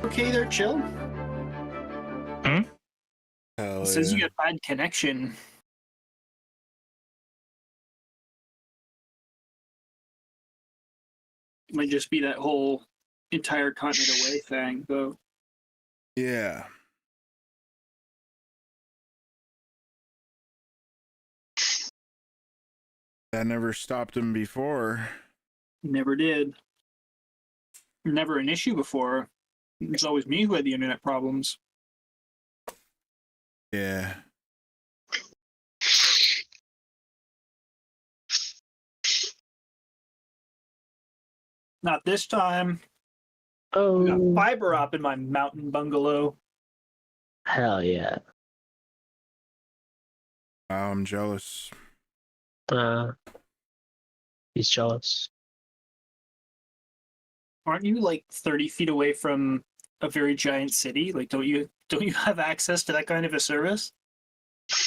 Okay, there, chill. Hmm? It says you got bad connection. Might just be that whole entire continent away thing, though. Yeah. That never stopped him before. Never did. Never an issue before. It's always me who had the internet problems. Yeah. Not this time. Oh, I got fiber up in my mountain bungalow. hell yeah. Wow, I'm jealous. He's jealous. Aren't you like 30 feet away from a very giant city? Like, don't you have access to that kind of a service?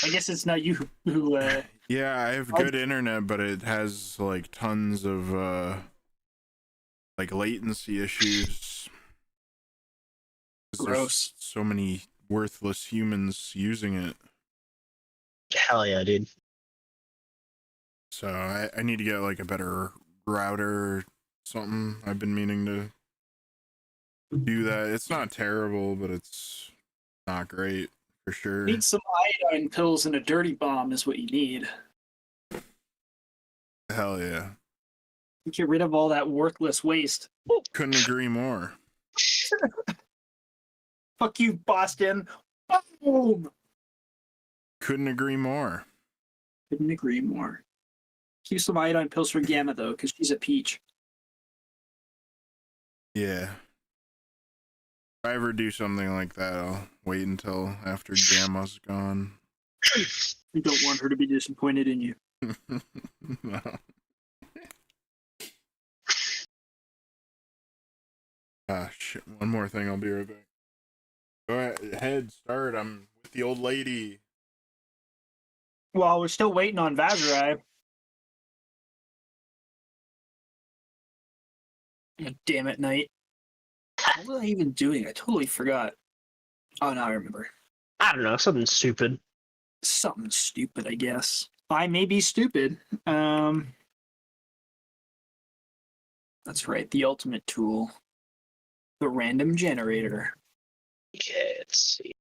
I guess it's not you who. Yeah, I have good internet, but it has like tons of like latency issues. Gross. So many worthless humans using it. Hell yeah, dude. So I need to get like a better router or something. I've been meaning to do that. It's not terrible, but it's not great for sure. Need some iodine pills and a dirty bomb is what you need. Hell yeah. Get rid of all that worthless waste. Couldn't agree more. Fuck you, Boston. Boom. Couldn't agree more. Couldn't agree more. Keep some iodine pills for Gamma, though, because she's a peach. Yeah. If I ever do something like that, I'll wait until after Gamma's gone. You don't want her to be disappointed in you. No. Ah, shit. One more thing, I'll be right back. Go ahead, start. I'm with the old lady. Well, we're still waiting on Vaszerei. God damn it, Knight. What was I even doing? I totally forgot. Oh, now I remember. I don't know, something stupid. Something stupid, I guess. I may be stupid. That's right, the ultimate tool. The random generator. Okay, let's see.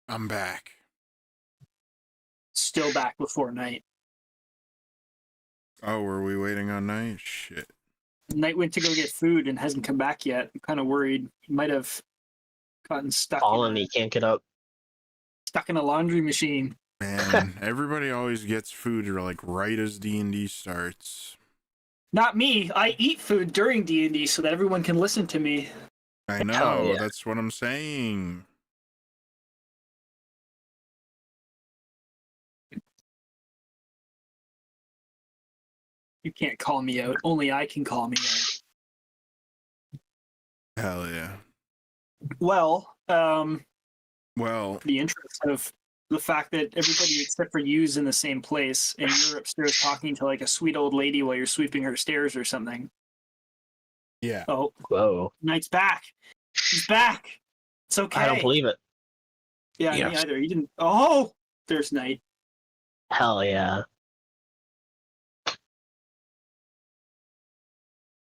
I'm back. Still back before night. Oh, were we waiting on night? Shit. Knight went to go get food and hasn't come back yet. I'm kind of worried. He might have gotten stuck He can't get up. stuck in a laundry machine. Man, everybody always gets food like right as D&D starts. Not me. I eat food during D&D so that everyone can listen to me. I know, yeah. that's what I'm saying. You can't call me out. Only I can call me out. Hell yeah. Well, Well, the interest of the fact that everybody except for you is in the same place and you're upstairs talking to like a sweet old lady while you're sweeping her stairs or something. yeah. Oh, Whoa. Knight's back. He's back. It's okay. I don't believe it. Yeah, Yes. me either. You didn't. Oh, there's Knight. Hell yeah.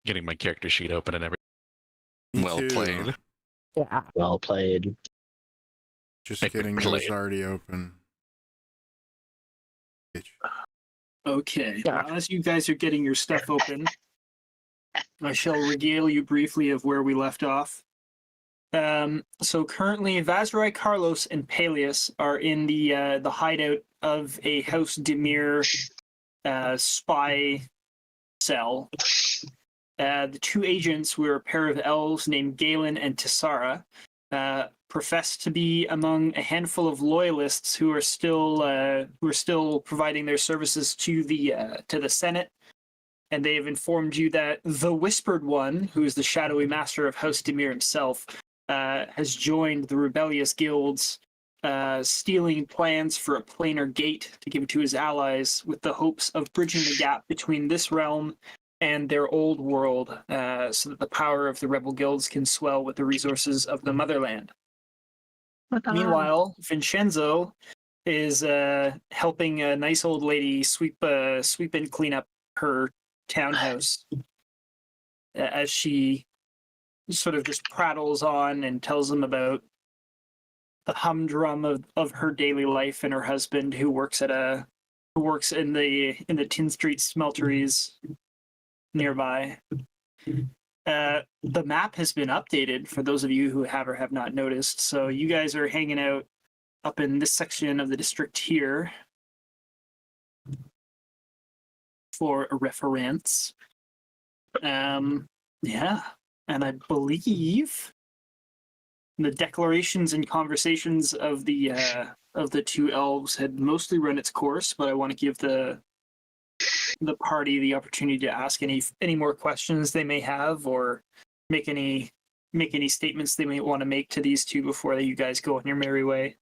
Getting my character sheet open and everything. Me Well too. played. Yeah. Well played. Just Make me kidding, it play was it. already open. Bitch. Okay. Yeah. Well, as you guys are getting your stuff open, I shall regale you briefly of where we left off. So currently, Vaszerei, Carlos, and Paelias are in the hideout of a House Demir spy cell. The two agents were a pair of elves named Galen and Tessara, profess to be among a handful of loyalists who are still providing their services to the Senate and they have informed you that the Whispered One, who is the shadowy master of House Demir himself, has joined the rebellious guilds, stealing plans for a planar gate to give to his allies with the hopes of bridging the gap between this realm and their old world, so that the power of the rebel guilds can swell with the resources of the motherland. Meanwhile, Vinshenzo is helping a nice old lady sweep and clean up her townhouse as she sort of just prattles on and tells them about the humdrum of her daily life and her husband who works in the Tin Street smelteries nearby. The map has been updated for those of you who have or have not noticed. So you guys are hanging out up in this section of the district here for a reference. Yeah, and I believe the declarations and conversations of the two elves had mostly run its course, but I want to give the party the opportunity to ask any more questions they may have, or make any statements they may want to make to these two before you guys go on your merry way.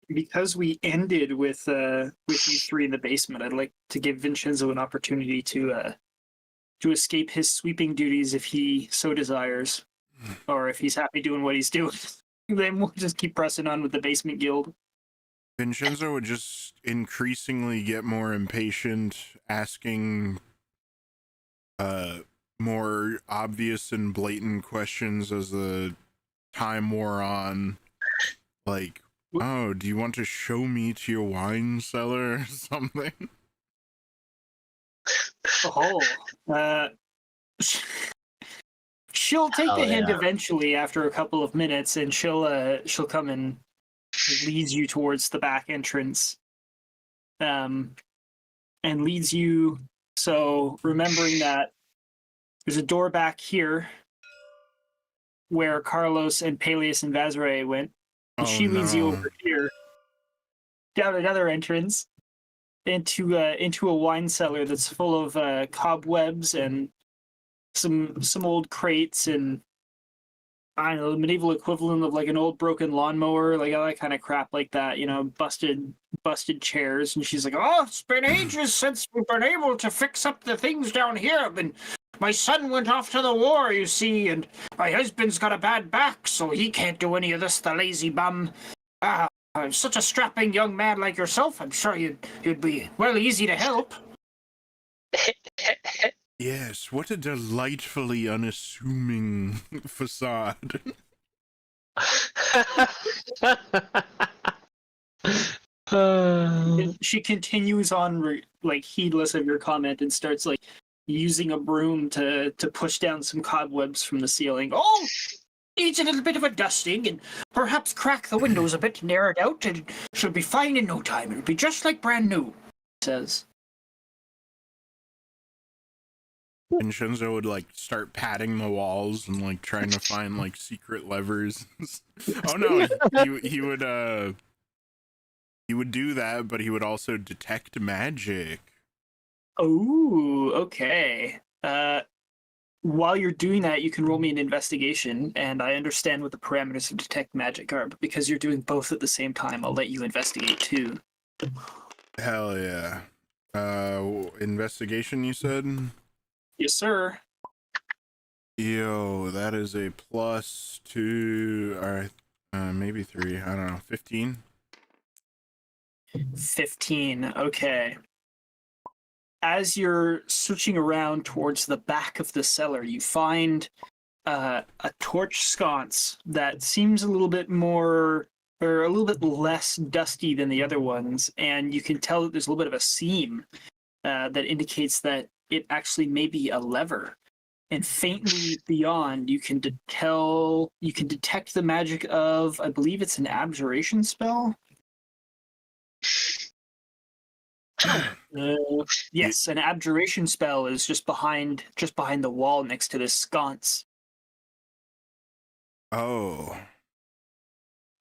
Because we ended with you three in the basement, I'd like to give Vinshenzo an opportunity to escape his sweeping duties if he so desires, or if he's happy doing what he's doing. Then we'll just keep pressing on with the basement guild. Vinshenzo would just increasingly get more impatient, asking more obvious and blatant questions as the time wore on. Like, oh, do you want to show me to your wine cellar or something? She'll take the hint yeah. eventually after a couple of minutes, and she'll come and leads you towards the back entrance, and leads you. So remembering that there's a door back here where Carlos and Paelias and Vaszerei went, and she leads you over here down another entrance into a wine cellar that's full of cobwebs and some old crates and, I don't know, the medieval equivalent of like an old broken lawnmower, like all that kind of crap like that, you know, busted chairs. And she's like, oh, it's been ages since we've been able to fix up the things down here. My son went off to the war, you see, and my husband's got a bad back, so he can't do any of this, the lazy bum. Such a strapping young man like yourself, I'm sure you'd be well easy to help. Yes, what a delightfully unassuming facade. She continues on, like, heedless of your comment, and starts, like, using a broom to push down some cobwebs from the ceiling. Oh, needs a little bit of a dusting, and perhaps crack the windows a bit to narrow it out, and she'll be fine in no time. It'll be just like brand new, says. Vinshenzo would like start patting the walls and like trying to find like secret levers. Oh no, he would do that, but he would also detect magic. Oh, okay. While you're doing that, you can roll me an investigation, and I understand what the parameters of detect magic are, but because you're doing both at the same time, I'll let you investigate too. Hell yeah. Investigation, you said? Yes, sir. Yo, that is a +2, or maybe 3, I don't know, 15? 15, okay. As you're switching around towards the back of the cellar, you find a torch sconce that seems a little bit more, or a little bit less dusty than the other ones, and you can tell that there's a little bit of a seam that indicates that it actually may be a lever. And faintly beyond, you can detect the magic of, I believe it's an abjuration spell. Yes, an abjuration spell is just behind the wall next to this sconce. Oh.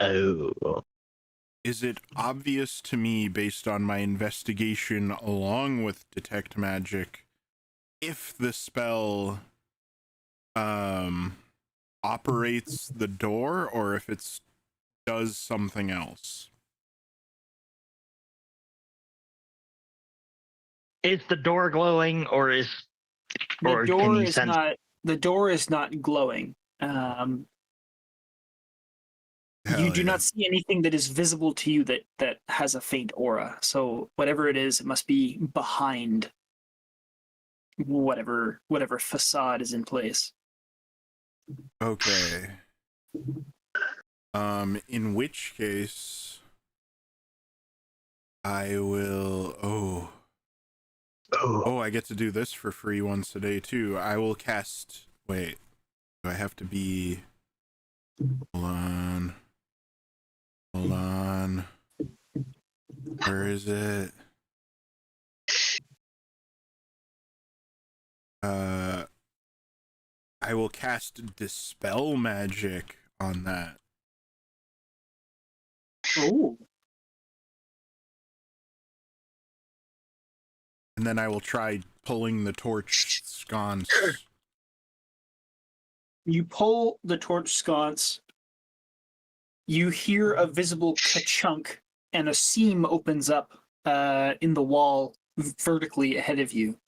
Oh. Is it obvious to me, based on my investigation along with Detect Magic, if the spell operates the door or if it does something else? Is the door glowing, or is The door can you is sense? not. The door is not glowing. You Hell do yeah. not see anything that is visible to you that has a faint aura. So whatever it is, it must be behind whatever facade is in place. Okay. In which case, I will. Oh, I get to do this for free once a day too. I will cast. Wait, do I have to be? Hold on. Hold on. Where is it? I will cast Dispel Magic on that. Oh. And then I will try pulling the torch sconce. You pull the torch sconce. You hear a visible ka-chunk, and a seam opens up in the wall vertically ahead of you.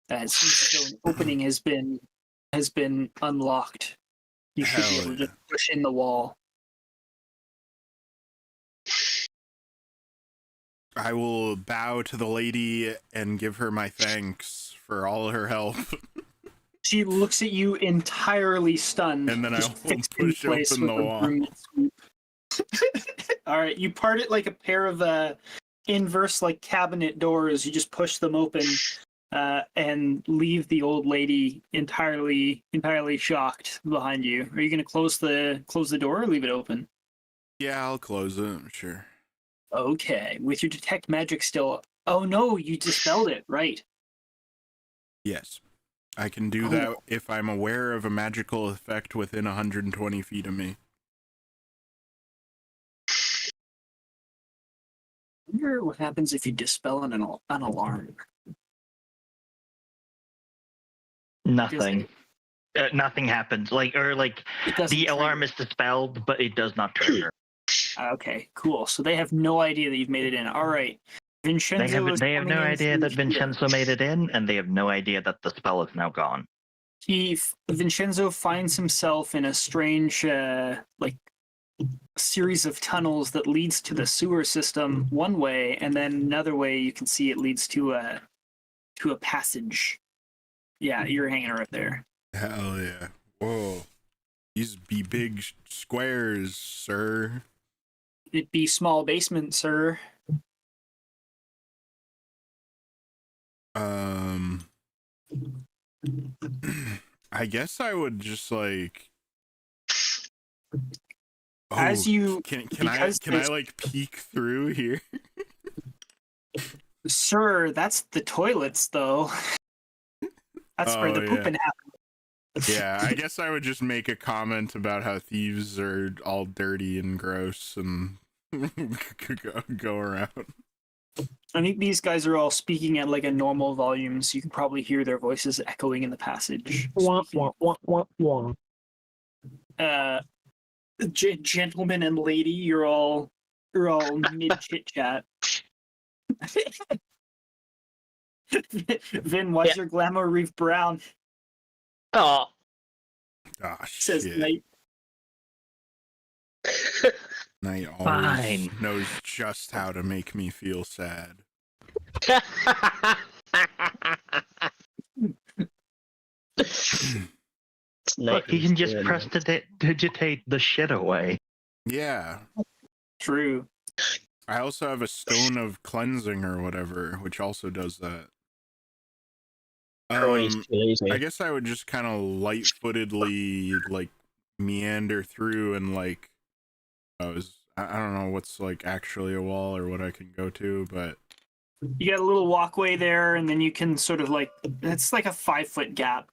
It seems as though an opening has been unlocked. You should be able to just push in the wall. I will bow to the lady and give her my thanks for all her help. She looks at you entirely stunned. And then I just will fixed in push place open with the a wall. broom swoop. All right, you part it like a pair of inverse like cabinet doors. You just push them open and leave the old lady entirely shocked behind you. Are you going to close the door or leave it open? Yeah, I'll close it, I'm sure. Okay, with your detect magic still. Oh no, you dispelled it, right? Yes. I can do that if I'm aware of a magical effect within 120 feet of me. I wonder what happens if you dispel an alarm. Nothing. Nothing happens. It doesn't The alarm trigger. is dispelled, but it does not trigger. Okay, cool. So they have no idea that you've made it in. All right. Vincenzo They have coming no in idea through that here. Vincenzo made it in, and they have no idea that the spell is now gone. Vincenzo finds himself in a strange series of tunnels that leads to the sewer system one way, and then another way you can see it leads to a passage. Yeah, you're hanging right there. Hell yeah. Whoa. These be big squares, sir. It'd be small basement, sir. I guess I would just like. As you can I like peek through here? Sir, that's the toilets though. That's where the pooping happens. Yeah, I guess I would just make a comment about how thieves are all dirty and gross and go around. I think these guys are all speaking at like a normal volume, so you can probably hear their voices echoing in the passage. Gentleman and lady, you're all mid chit chat. Vin, why's your glamour reef brown? Oh, Says Shit. Knight. Knight always Fine. knows just how to make me feel sad. Look, you can just press digitate the shit away. Yeah. True. I also have a stone of cleansing or whatever, which also does that. I guess I would just kind of light-footedly like meander through and like I don't know what's like actually a wall or what I can go to, but You got a little walkway there, and then you can sort of like it's like a 5-foot gap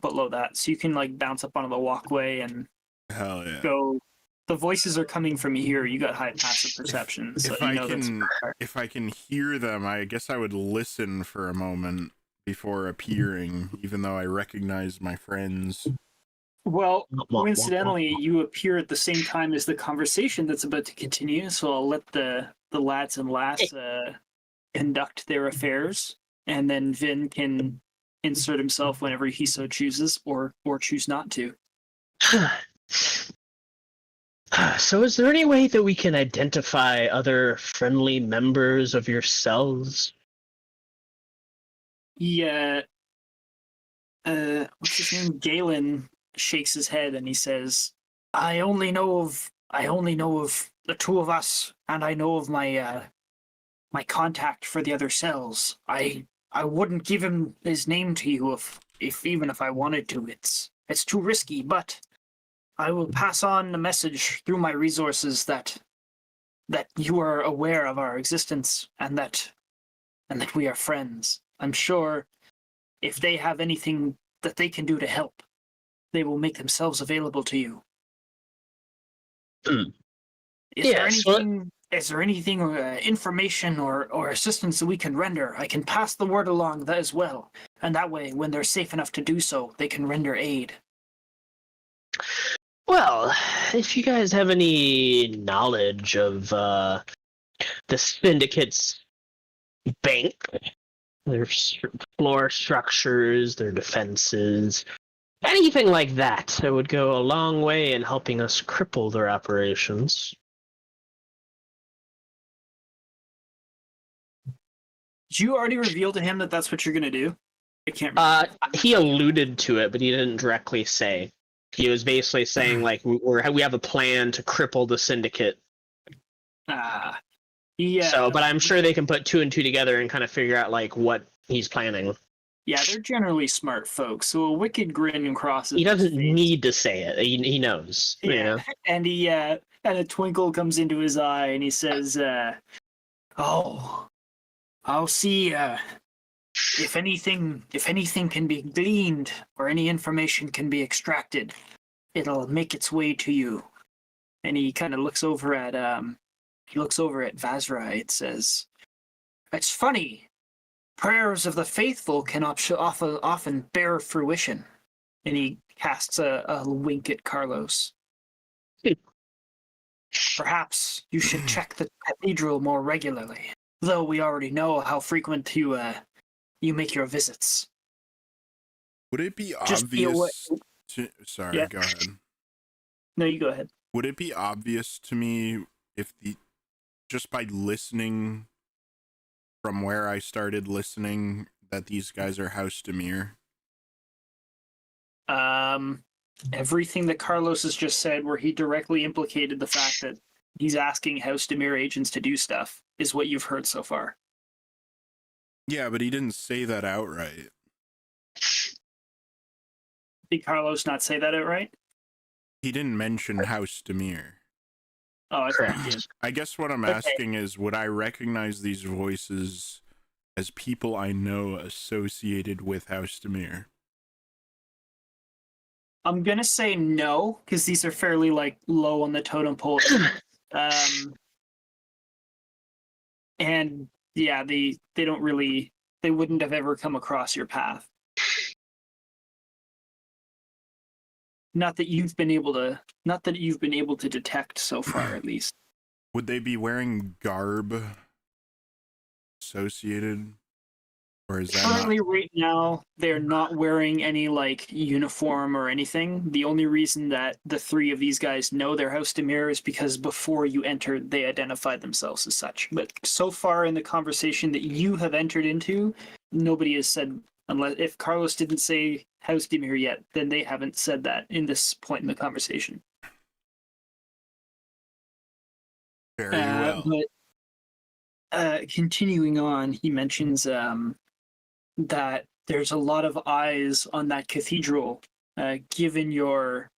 below that, so you can like bounce up onto the walkway and Hell yeah. Go. The voices are coming from here. You got high passive perception, so If you I know that's can, if I can hear them, I guess I would listen for a moment before appearing, even though I recognize my friends. Well, coincidentally, you appear at the same time as the conversation that's about to continue, so I'll let the lads and lass conduct their affairs, and then Vin can insert himself whenever he so chooses, or choose not to. So is there any way that we can identify other friendly members of your cells? Yeah. What's his name? Galen shakes his head and he says, I only know of the two of us, and I know of my my contact for the other cells. I wouldn't give him his name to you if even if I wanted to. It's too risky, but I will pass on the message through my resources that you are aware of our existence and that we are friends. I'm sure if they have anything that they can do to help, they will make themselves available to you. Is there anything information or assistance that we can render? I can pass the word along that as well, and that way, when they're safe enough to do so, they can render aid. Well, if you guys have any knowledge of the Syndicate's bank, their floor structures, their defenses, anything like that, it would go a long way in helping us cripple their operations. Did you already reveal to him that that's what you're going to do? I can't remember. He alluded to it, but he didn't directly say. He was basically saying, like, we have a plan to cripple the Syndicate. Yeah. So, but I'm sure they can put two and two together and kind of figure out, like, what he's planning. Yeah, they're generally smart folks, so a wicked grin crosses. He doesn't his face. need to say it. He knows. Yeah, You know? and he and a twinkle comes into his eye, and he says, "Oh, I'll see if anything can be gleaned or any information can be extracted, it'll make its way to you." And he kind of looks over at Vaszerei. It says, "It's funny. Prayers of the faithful can often bear fruition." And he casts a wink at Carlos. "Perhaps you should check the cathedral more regularly, though we already know how frequent you make your visits." Would it be Just be obvious Sorry, Yeah. go ahead. No, you go ahead. Would it be obvious to me if just by listening from where I started listening that these guys are House Demir? Everything that Carlos has just said, where he directly implicated the fact that he's asking House Demir agents to do stuff, is what you've heard so far. Yeah, but he didn't say that outright. Did Carlos not say that outright? He didn't mention House Demir. Oh, I thought he did. I guess what I'm Okay. asking is, would I recognize these voices as people I know associated with House Demir? I'm gonna say no, because these are fairly low on the totem pole. And yeah, they don't really, they wouldn't have ever come across your path. Not that you've been able to detect so far, at least. Would they be wearing garb associated? Or is that Currently, right now, they're not wearing any uniform or anything. The only reason that the three of these guys know they're House Demir is because before you entered, they identified themselves as such. But so far in the conversation that you have entered into, nobody has said, unless if Carlos didn't say House Demir yet, then they haven't said that in this point in the conversation. very well? But continuing on, he mentions that there's a lot of eyes on that cathedral, given your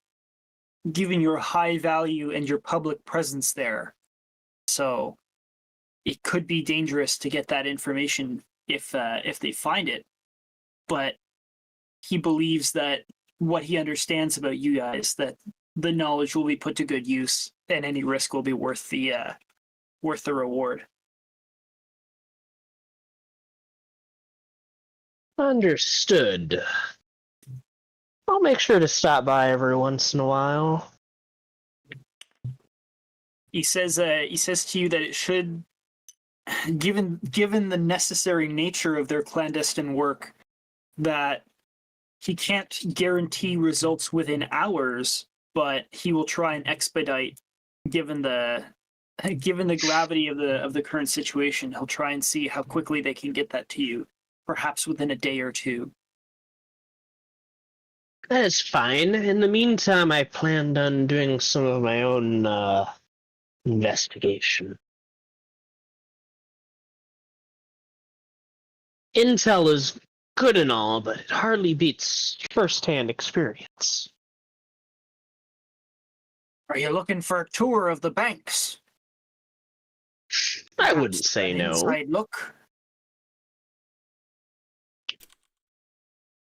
high value and your public presence there. So it could be dangerous to get that information if they find it. But he believes that what he understands about you guys, that the knowledge will be put to good use, and any risk will be worth the reward. Understood. I'll make sure to stop by every once in a while. He says to you that it should, given the necessary nature of their clandestine work, that he can't guarantee results within hours, but he will try and expedite, given the gravity of the current situation. He'll try and see how quickly they can get that to you, perhaps within a day or two. That is fine. In the meantime, I planned on doing some of my own investigation. Intel is good and all, but it hardly beats first-hand experience. Are you looking for a tour of the banks? I wouldn't Perhaps say an no. inside look.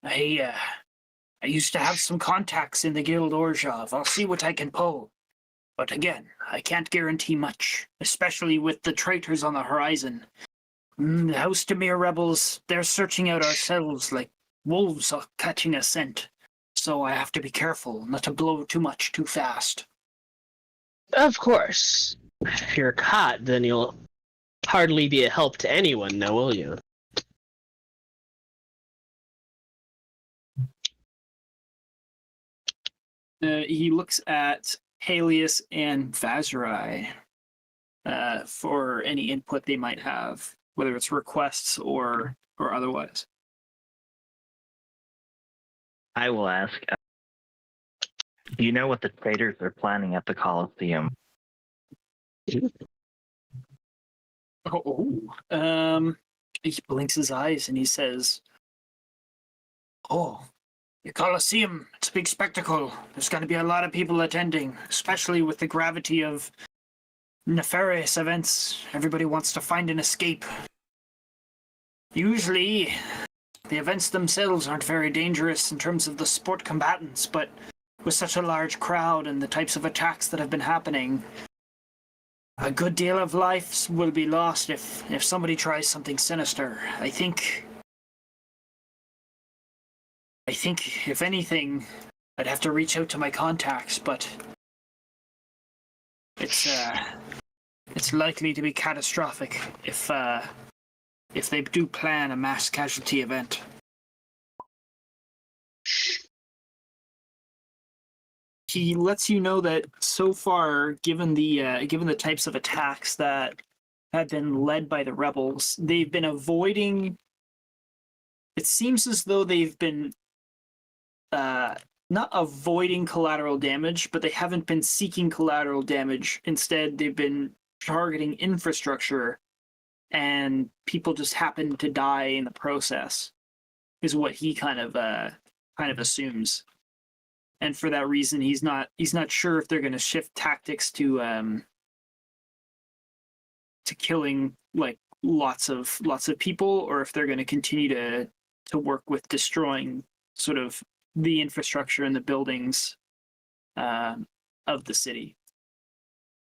I used to have some contacts in the Guild Orzhov. I'll see what I can pull. But again, I can't guarantee much, especially with the traitors on the horizon. The House Demir rebels, they're searching out our cells like wolves are catching a scent. So I have to be careful not to blow too much too fast. Of course. If you're caught, then you'll hardly be a help to anyone, now will you? He looks at Paelias and Vaszerei for any input they might have, whether it's requests or otherwise. I will ask. Do you know what the traitors are planning at the Colosseum? He blinks his eyes and he says, "Oh, the Colosseum, it's a big spectacle. There's going to be a lot of people attending, especially with the gravity of nefarious events. Everybody wants to find an escape. Usually, the events themselves aren't very dangerous in terms of the sport combatants, but with such a large crowd and the types of attacks that have been happening, a good deal of lives will be lost if somebody tries something sinister. I think if anything, I'd have to reach out to my contacts, but it's likely to be catastrophic if they do plan a mass casualty event." He lets you know that so far, given the types of attacks that have been led by the rebels, they've been avoiding. It seems as though they've been not avoiding collateral damage, but they haven't been seeking collateral damage. Instead, they've been targeting infrastructure, and people just happen to die in the process, is what he kind of assumes. And for that reason, he's not sure if they're going to shift tactics to killing like lots of people, or if they're going to continue to work with destroying sort of the infrastructure and the buildings of the city.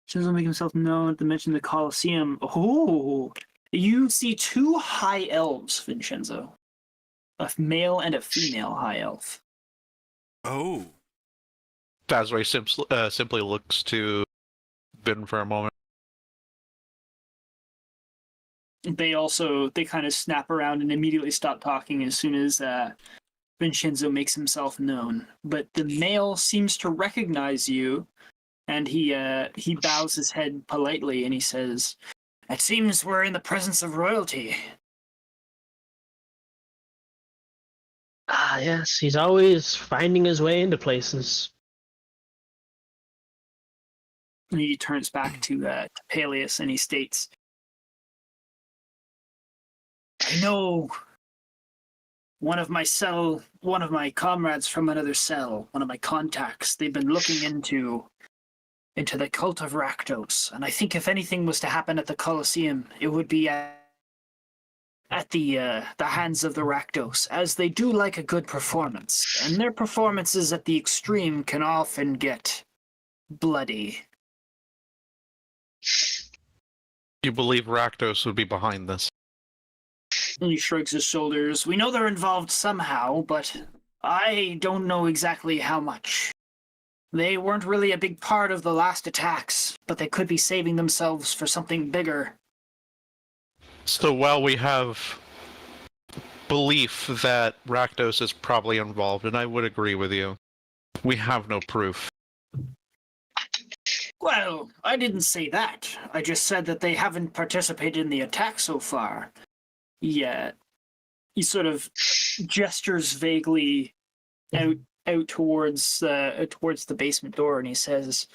He doesn't make himself known to mention the Colosseum. Oh, you see two high elves, Vinshenzo. A male and a female high elf. Oh. Vaszerei simply looks to Ben for a moment. They kind of snap around and immediately stop talking as soon as Vinshenzo makes himself known. But the male seems to recognize you, and he bows his head politely and he says, "It seems we're in the presence of royalty." Ah, yes, he's always finding his way into places. And he turns back to Paelias and he states, "I know one of my comrades from another cell, one of my contacts, they've been looking into the cult of Rakdos, and I think if anything was to happen at the Colosseum, it would be at at the hands of the Rakdos, as they do like a good performance, and their performances at the extreme can often get bloody. You believe Rakdos would be behind this? And he shrugs his shoulders. We know they're involved somehow, but I don't know exactly how much. They weren't really a big part of the last attacks, but they could be saving themselves for something bigger. So while we have belief that Rakdos is probably involved, and I would agree with you, we have no proof. Well, I didn't say that. I just said that they haven't participated in the attack so far. Yet, he sort of gestures vaguely out towards the basement door, and he says,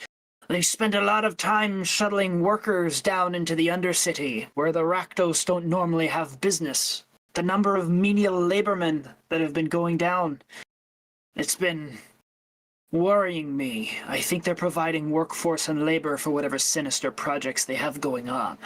"They spend a lot of time shuttling workers down into the Undercity, where the Rakdos don't normally have business. The number of menial labormen that have been going down, it's been worrying me. I think they're providing workforce and labor for whatever sinister projects they have going on.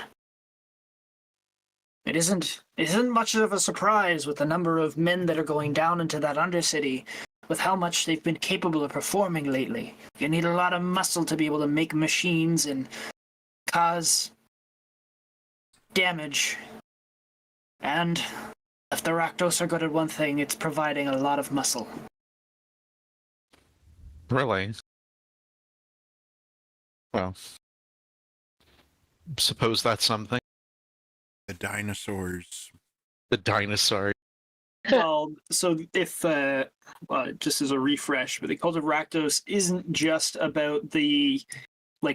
It isn't much of a surprise with the number of men that are going down into that Undercity, with how much they've been capable of performing lately. You need a lot of muscle to be able to make machines and cause damage. And if the Rakdos are good at one thing, it's providing a lot of muscle." Really? Well, suppose that's something. The dinosaurs. The dinosaur. Well, so if, just as a refresh, but the Cult of Rakdos isn't just about the,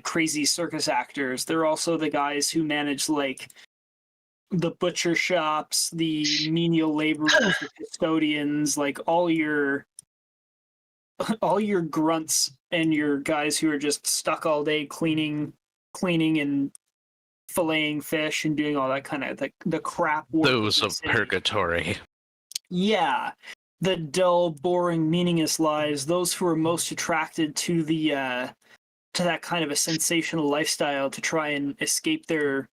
crazy circus actors. They're also the guys who manage, the butcher shops, the menial laborers, the custodians, all your grunts and your guys who are just stuck all day cleaning and filleting fish and doing all that kind of the crap work. Those of purgatory. Yeah, the dull, boring, meaningless lives. Those who are most attracted to to that kind of a sensational lifestyle to try and escape their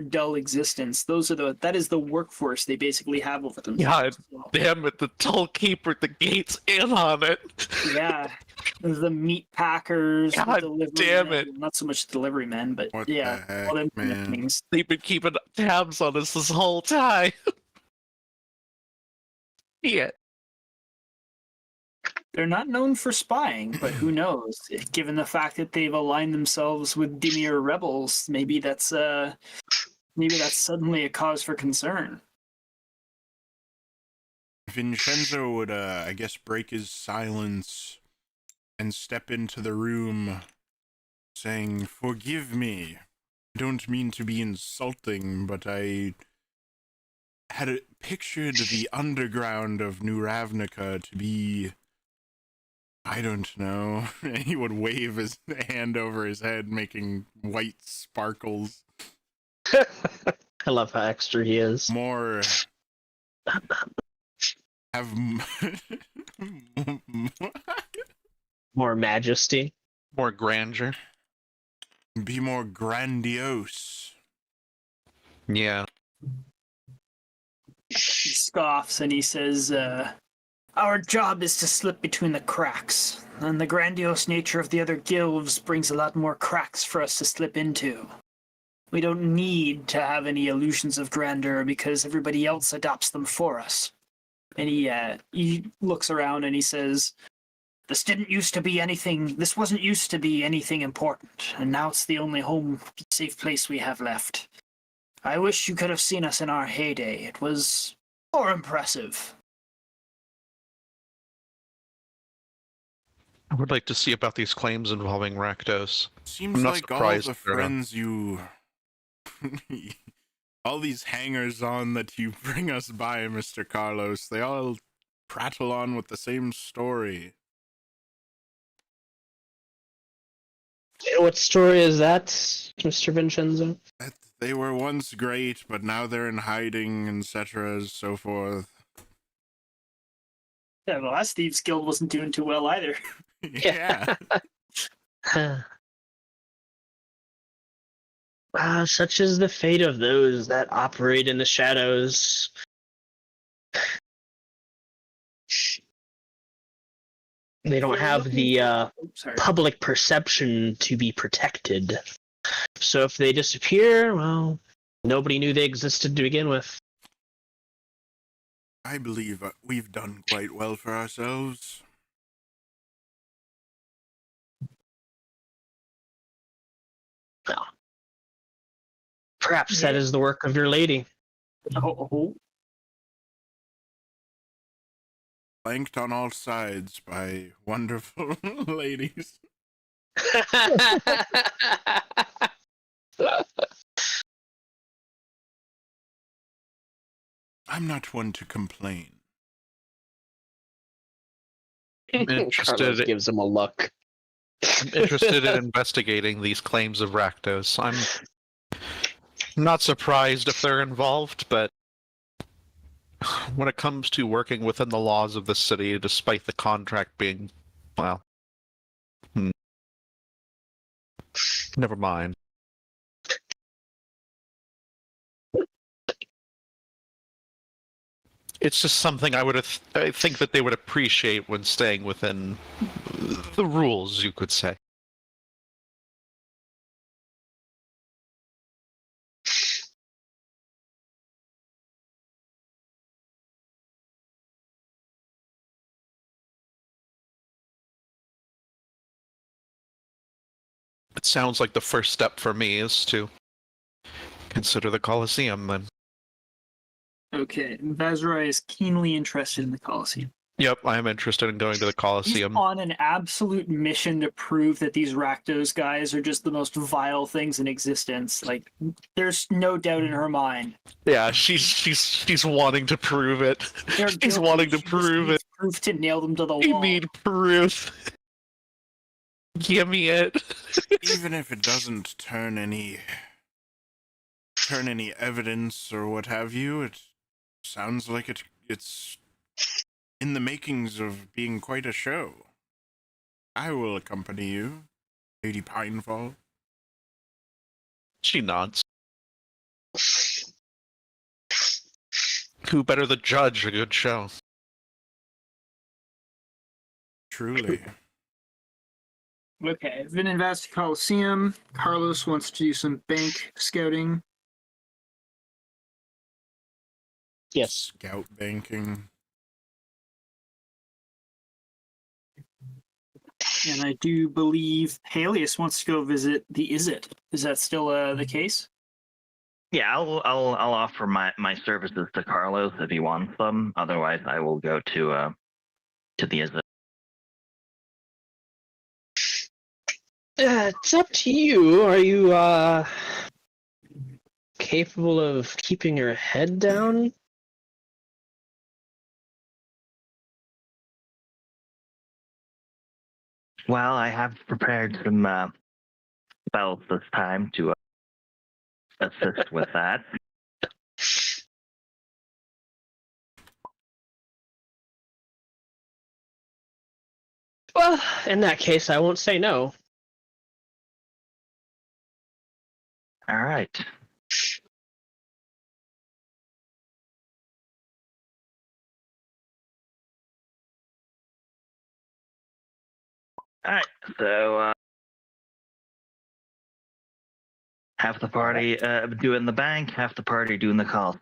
dull existence. That is the workforce they basically have over themselves. God damn it! The toll keeper, the gate's in on it. Yeah, the meat packers. God the delivery damn men. it. Not so much delivery men, but What yeah, the heck, all them man? things. They've been keeping tabs on us this whole time. Yeah. They're not known for spying, but who knows? Given the fact that they've aligned themselves with Dimir rebels, maybe that's suddenly a cause for concern. Vinshenzo would, I guess, break his silence and step into the room saying, "Forgive me. I don't mean to be insulting, but I had pictured the underground of New Ravnica to be, I don't know." He would wave his hand over his head, making white sparkles. I love how extra he is. More have More majesty. More grandeur. be more grandiose. Yeah. He scoffs and he says, "Our job is to slip between the cracks, and the grandiose nature of the other guilds brings a lot more cracks for us to slip into. We don't need to have any illusions of grandeur because everybody else adopts them for us." And he looks around and he says, This wasn't used to be anything important, and now it's the only safe place we have left. I wish you could have seen us in our heyday. It was more impressive." I would like to see about these claims involving Rakdos. Seems I'm not like all surprised the they're not. friends you... all these hangers-on that you bring us by, Mr. Carlos, they all prattle on with the same story. What story is that, Mr. Vinshenzo? That they were once great, but now they're in hiding, etc., and so forth. Yeah, the last Thieves Guild wasn't doing too well either. Yeah. Such is the fate of those that operate in the shadows. They don't have the public perception to be protected. So if they disappear, well, nobody knew they existed to begin with. I believe we've done quite well for ourselves. Well, perhaps that is the work of your lady. Oh, Flanked on all sides by wonderful ladies. I'm not one to complain. Carlos gives him a look. I'm interested in investigating these claims of Rakdos. I'm not surprised if they're involved, but when it comes to working within the laws of the city, despite the contract being, well, never mind. It's just something I think that they would appreciate when staying within the rules, you could say. It sounds like the first step for me is to consider the Colosseum, then. okay. Vaszerei is keenly interested in the Colosseum. Yep, I am interested in going to the He's Colosseum. on an absolute mission to prove that these Rakdos guys are just the most vile things in existence. Like, there's no doubt in her mind. Yeah, she's wanting to prove it. They're She's guilty. wanting to She just prove needs it. proof to nail them to the I wall. need proof. Give me it. Even if it doesn't turn any evidence or what have you, it sounds like it's in the makings of being quite a show. I will accompany you, Lady Pinefall. She nods. Who better than judge a good show? Truly. Okay, Vin invests Colosseum. Carlos wants to do some bank scouting. Yes. Scout banking. And I do believe Paelias wants to go visit the Izzet. Is that still the case? Yeah, I'll offer my services to Carlos if he wants them. Otherwise, I will go to the Izzet. It's up to you. Are you capable of keeping your head down? Well, I have prepared some spells this time to assist with that. Well, in that case, I won't say no. All right. All right. So half the party doing the bank, half the party doing the call.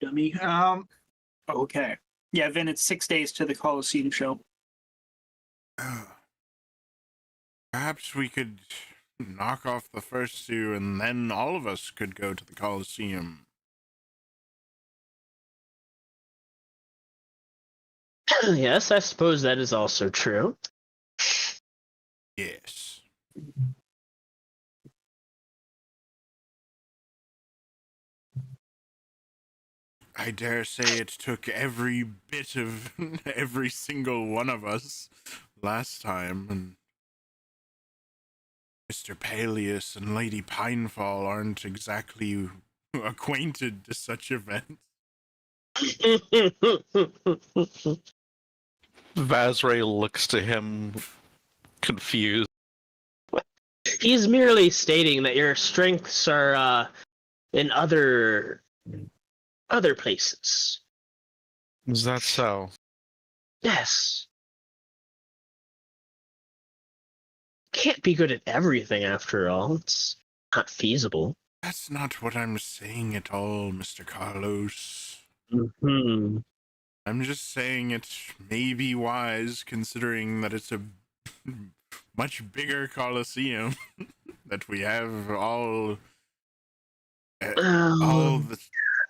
Dummy. Okay. Yeah, Vin, it's 6 days to the Colosseum show. Perhaps we could knock off the first two and then all of us could go to the Colosseum. Yes, I suppose that is also true. Yes. I dare say it took every bit of every single one of us last time, and Mr. Paelias and Lady Pinefall aren't exactly acquainted to such events. Vaszerei looks to him confused. He's merely stating that your strengths are in other places. Is that so? Yes. Can't be good at everything after all. It's not feasible. That's not what I'm saying at all, Mr. Carlos. Mm-hmm. I'm just saying it may be wise, considering that it's a much bigger Colosseum, that we have all the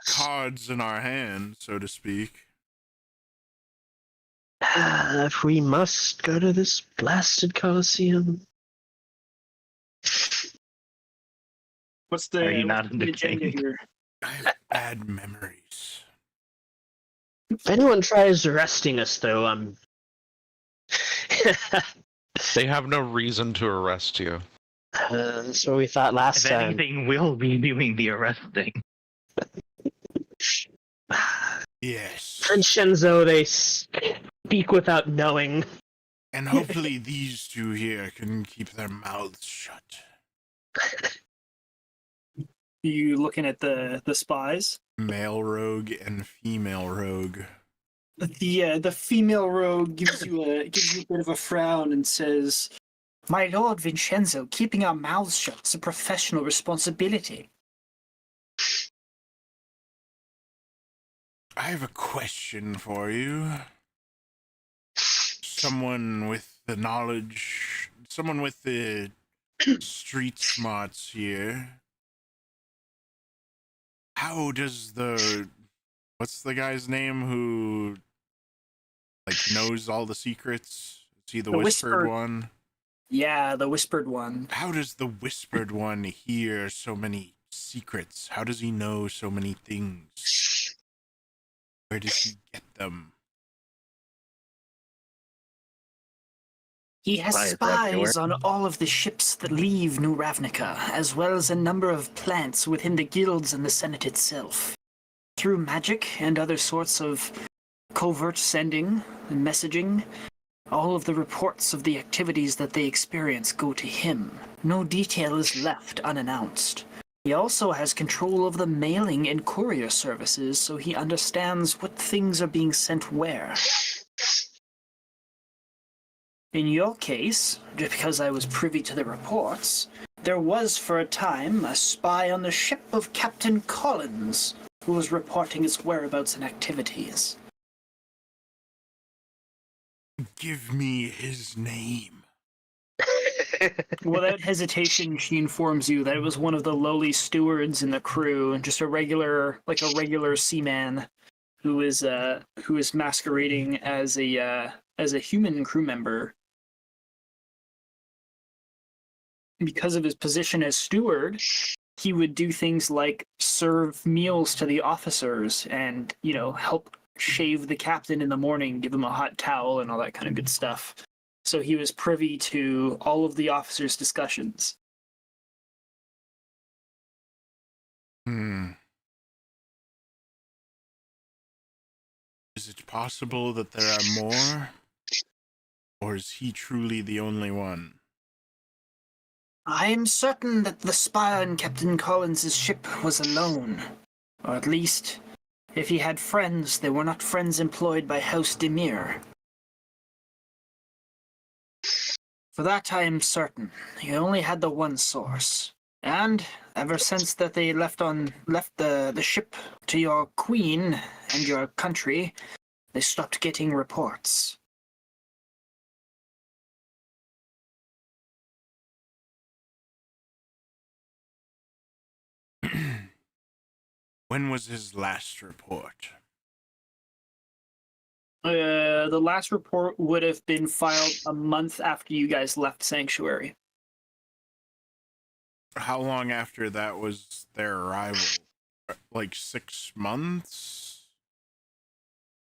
cards in our hand, so to speak. If we must go to this blasted Colosseum. What's Are you the, not what's the agenda entertained? here? I have bad memories. If anyone tries arresting us, though, I'm. They have no reason to arrest you. That's what we thought last If time. anything, we'll be doing the arresting. Yes. Vinshenzo, they speak without knowing. And hopefully these two here can keep their mouths shut. You looking at the spies? Male rogue and female rogue. The female rogue gives you a bit of a frown and says, "My lord Vinshenzo, keeping our mouths shut is a professional responsibility." I have a question for you. Someone with the knowledge, someone with the street smarts here. How does what's the guy's name who knows all the secrets? Is he the whispered one? Yeah, the whispered one. How does the whispered one hear so many secrets? How does he know so many things? Where does he get them? He has Spies spies everywhere. on all of the ships that leave New Ravnica, as well as a number of plants within the guilds and the Senate itself. Through magic and other sorts of covert sending and messaging, all of the reports of the activities that they experience go to him. No detail is left unannounced. He also has control of the mailing and courier services, so he understands what things are being sent where. In your case, just because I was privy to the reports, there was for a time a spy on the ship of Captain Collins who was reporting its whereabouts and activities. Give me his name. Without hesitation, she informs you that it was one of the lowly stewards in the crew, just a regular seaman who is masquerading as a human crew member. Because of his position as steward, he would do things like serve meals to the officers and, help shave the captain in the morning, give him a hot towel and all that kind of good stuff. So he was privy to all of the officers' discussions. Is it possible that there are more? Or is he truly the only one? I am certain that the spy on Captain Collins' ship was alone. Or at least, if he had friends, they were not friends employed by House Demir. For that I am certain. He only had the one source. And ever since that they left the ship to your queen and your country, they stopped getting reports. When was his last report? The last report would have been filed a month after you guys left Sanctuary. How long after that was their arrival? 6 months?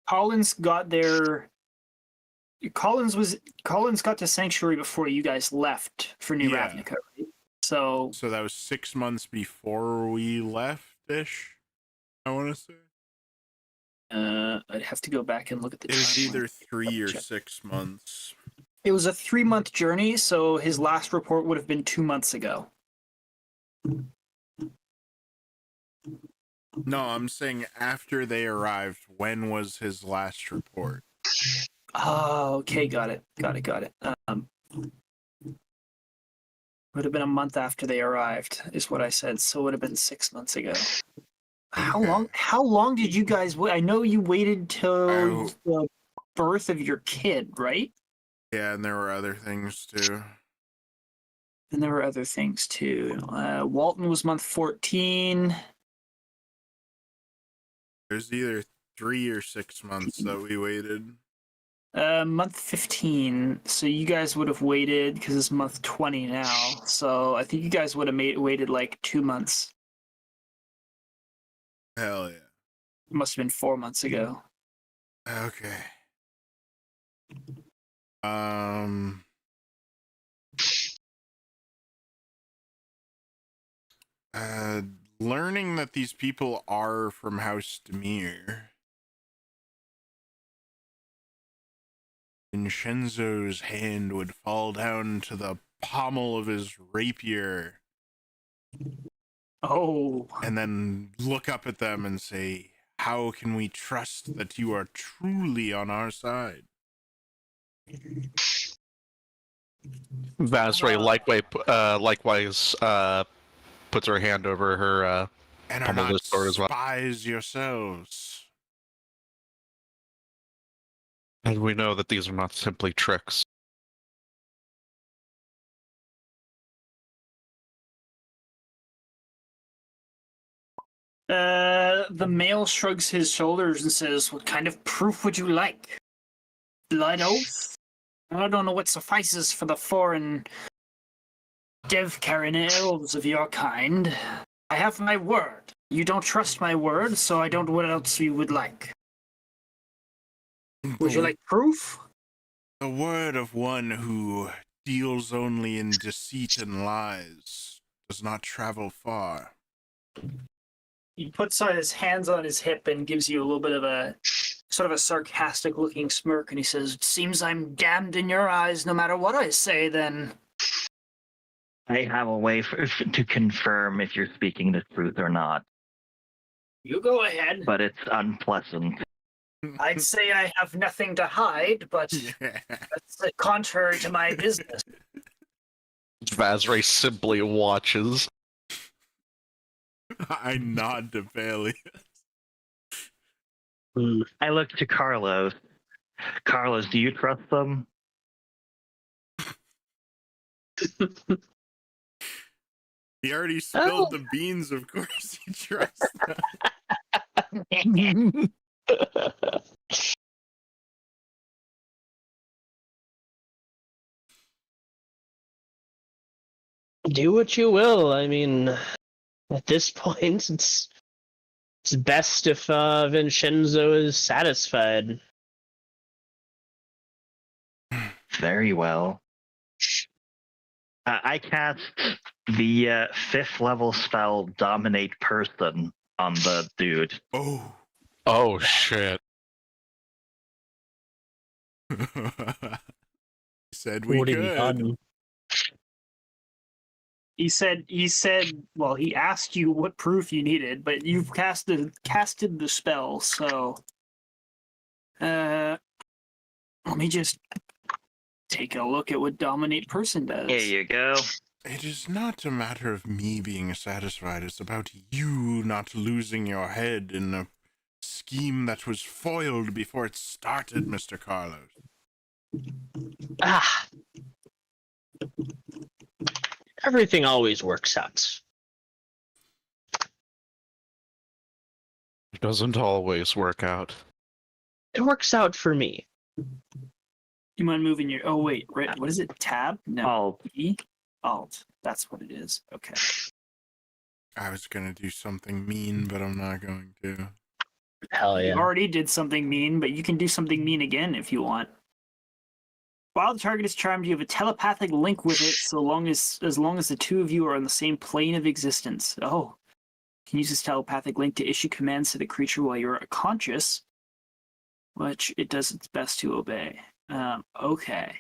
Collins got there. Collins got to Sanctuary before you guys left for New Yeah. Ravnica, right? So that was 6 months before we left-ish, I want to say. I'd have to go back and look at the It was timeline. either 3 or Check. 6 months. It was a 3-month journey, so his last report would have been 2 months ago. No, I'm saying after they arrived, when was his last report? Oh, okay, got it. Would have been a month after they arrived, is what I said. So it would have been 6 months ago. Okay. How long did you guys wait? I know you waited till the birth of your kid, right? Yeah, and there were other things too. And there were other things too. Walton was month 14. It was either 3 or 6 months that we waited. Month 15. So you guys would have waited because it's month 20 now. So I think you guys would have waited like 2 months. Hell yeah. It must have been 4 months ago. Okay. Learning that these people are from House Demir. Vinshenzo's hand would fall down to the pommel of his rapier Oh. and then look up at them and say, "How can we trust that you are truly on our side?" Vaszerei likewise puts her hand over her And are pommel of not his sword as well. spies yourselves. And we know that these are not simply tricks. The male shrugs his shoulders and says, "What kind of proof would you like? Blood oath? I don't know what suffices for the foreign dev-carrying elves of your kind. I have my word. You don't trust my word, so I don't know what else you would like. Would you like proof?" The word of one who deals only in deceit and lies does not travel far. He puts his hands on his hip and gives you a little bit of a sort of a sarcastic looking smirk, and he says, "It seems I'm damned in your eyes no matter what I say, then." I have a way to confirm if you're speaking the truth or not, You go ahead. but it's unpleasant. I'd say I have nothing to hide, but Yeah. that's contrary to my business. Vaszerei simply watches. I nod to Paelias. I look to Carlos. Carlos, do you trust them? He already spilled the beans, of course he trusts them. Do what you will. I mean, at this point, it's best if Vinshenzo is satisfied. Very well. I cast the 5th level spell Dominate Person on the dude. Oh. Oh shit. Said we What have you could. done? He said, well, he asked you what proof you needed, but you've casted the spell, so let me just take a look at what Dominate Person does. Here you go. It is not a matter of me being satisfied. It's about you not losing your head in a scheme that was foiled before it started, Mr. Carlos. Ah. Everything always works out. It doesn't always work out. It works out for me. You mind moving your? Oh wait, right. What is it? Tab? No. Oh, E? Alt. That's what it is. Okay. I was gonna do something mean, but I'm not going to. Hell You yeah. already did something mean, but you can do something mean again if you want. While the target is charmed, you have a telepathic link with it, as long as the two of you are on the same plane of existence. Oh. You can use this telepathic link to issue commands to the creature while you're conscious, which it does its best to obey. Okay.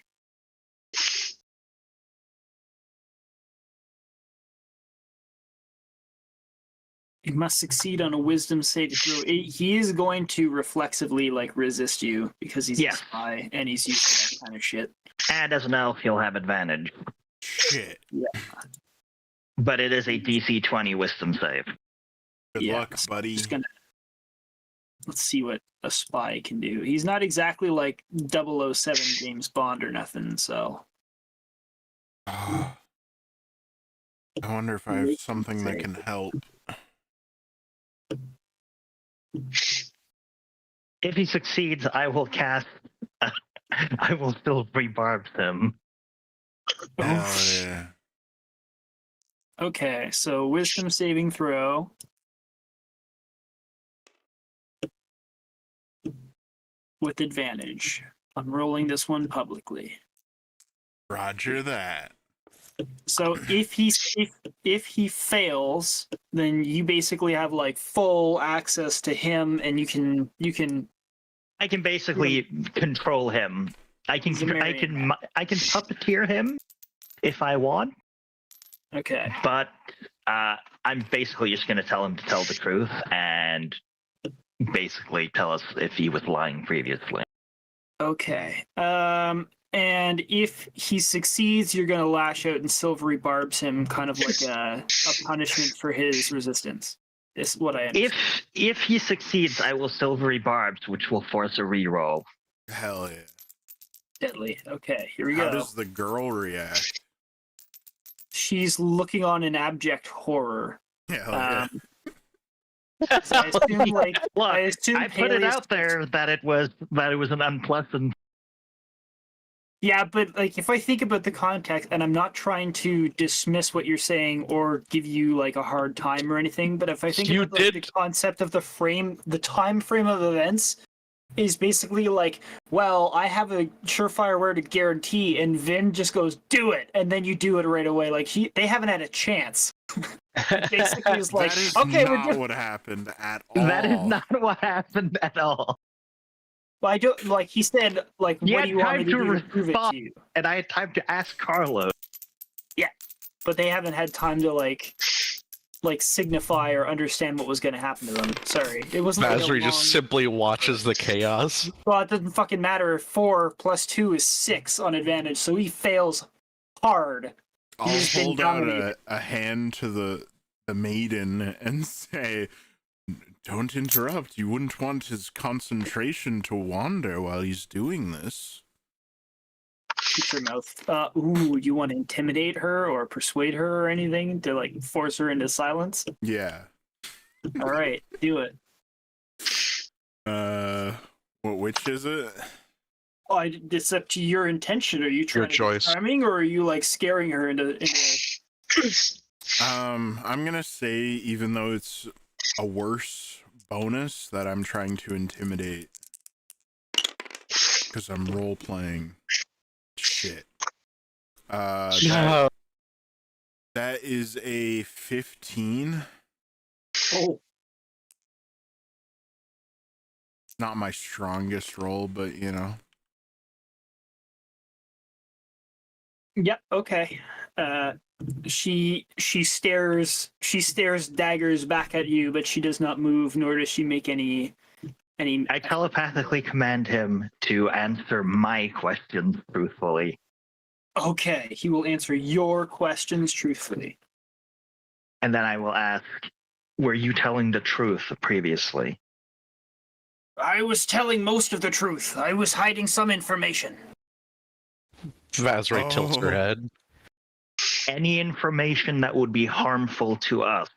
He must succeed on a wisdom save throw. He is going to reflexively like resist you because he's a spy and he's used to that kind of shit. And as an elf, he'll have advantage. Shit. Yeah. But it is a DC 20 wisdom save. Good luck, so buddy. Let's see what a spy can do. He's not exactly like 007 James Bond or nothing, so. I wonder if I have something that can help. If he succeeds, I will cast. I will still rebarb him. Hell yeah. Okay, so wisdom saving throw. With advantage. I'm rolling this one publicly. Roger that. So if he fails, then you basically have like full access to him, and you can. I can basically control him. I can puppeteer him if I want. Okay. But I'm basically just going to tell him to tell the truth and basically tell us if he was lying previously. Okay. And if he succeeds, you're going to lash out and silvery barbs him, kind of like a punishment for his resistance. Is what I understand. If he succeeds, I will silvery barbs, which will force a reroll. Hell yeah. Deadly. Okay, here we go. How does the girl react? She's looking on in abject horror. Hell yeah. So I assume, like, Look, I put it out there that it was an unpleasant. Yeah, but like if I think about the context, and I'm not trying to dismiss what you're saying or give you like a hard time or anything, but if I think about the concept of the time frame of events is basically like, well, I have a surefire word to guarantee, and Vin just goes, do it, and then you do it right away. Like they haven't had a chance. Basically, is like, that is okay, not what happened at all. That is not what happened at all. Well, I don't like. He said, like, what do you want me to do to prove it to you? And I had time to ask Carlos. Yeah, but they haven't had time to like signify or understand what was going to happen to them. Sorry, it wasn't. Vaszerei just simply watches the chaos. Well, it doesn't fucking matter. 4 + 2 is 6 on advantage, so he fails hard. I'll hold out a hand to the maiden and say, don't interrupt. You wouldn't want his concentration to wander while he's doing this. Keep your mouth. You want to intimidate her or persuade her or anything to like force her into silence? Yeah. All right, do it. Which is it? Oh, it's up to your intention. Are you trying to be charming, or are you like scaring her into? I'm gonna say, even though it's a worse bonus, that I'm trying to intimidate because I'm role playing. Shit. That is a 15. Oh. Not my strongest roll, but you know. Yep. Okay. She stares daggers back at you, but she does not move, nor does she make any. I telepathically command him to answer my questions truthfully. Okay, he will answer your questions truthfully. And then I will ask, were you telling the truth previously? I was telling most of the truth. I was hiding some information. Vaszerei tilts her head. Any information that would be harmful to us.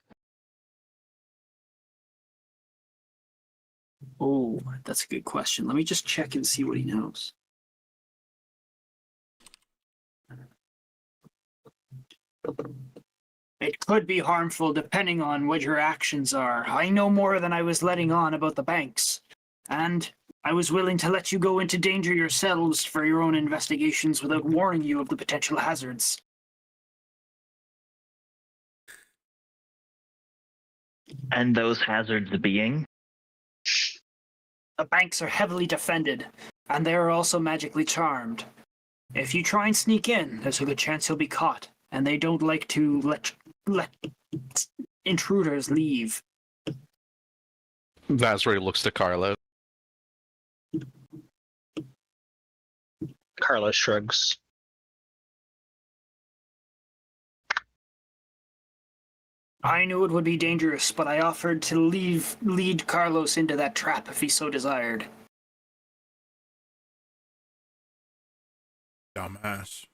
Oh, that's a good question. Let me just check and see what he knows. It could be harmful depending on what your actions are. I know more than I was letting on about the banks. And I was willing to let you go into danger yourselves for your own investigations without warning you of the potential hazards. And those hazards being? The banks are heavily defended, and they are also magically charmed. If you try and sneak in, there's a good chance you'll be caught, and they don't like to let intruders leave. Vaszerei looks to Carlos. Carlos shrugs. I knew it would be dangerous, but I offered to lead Carlos into that trap if he so desired. Dumbass.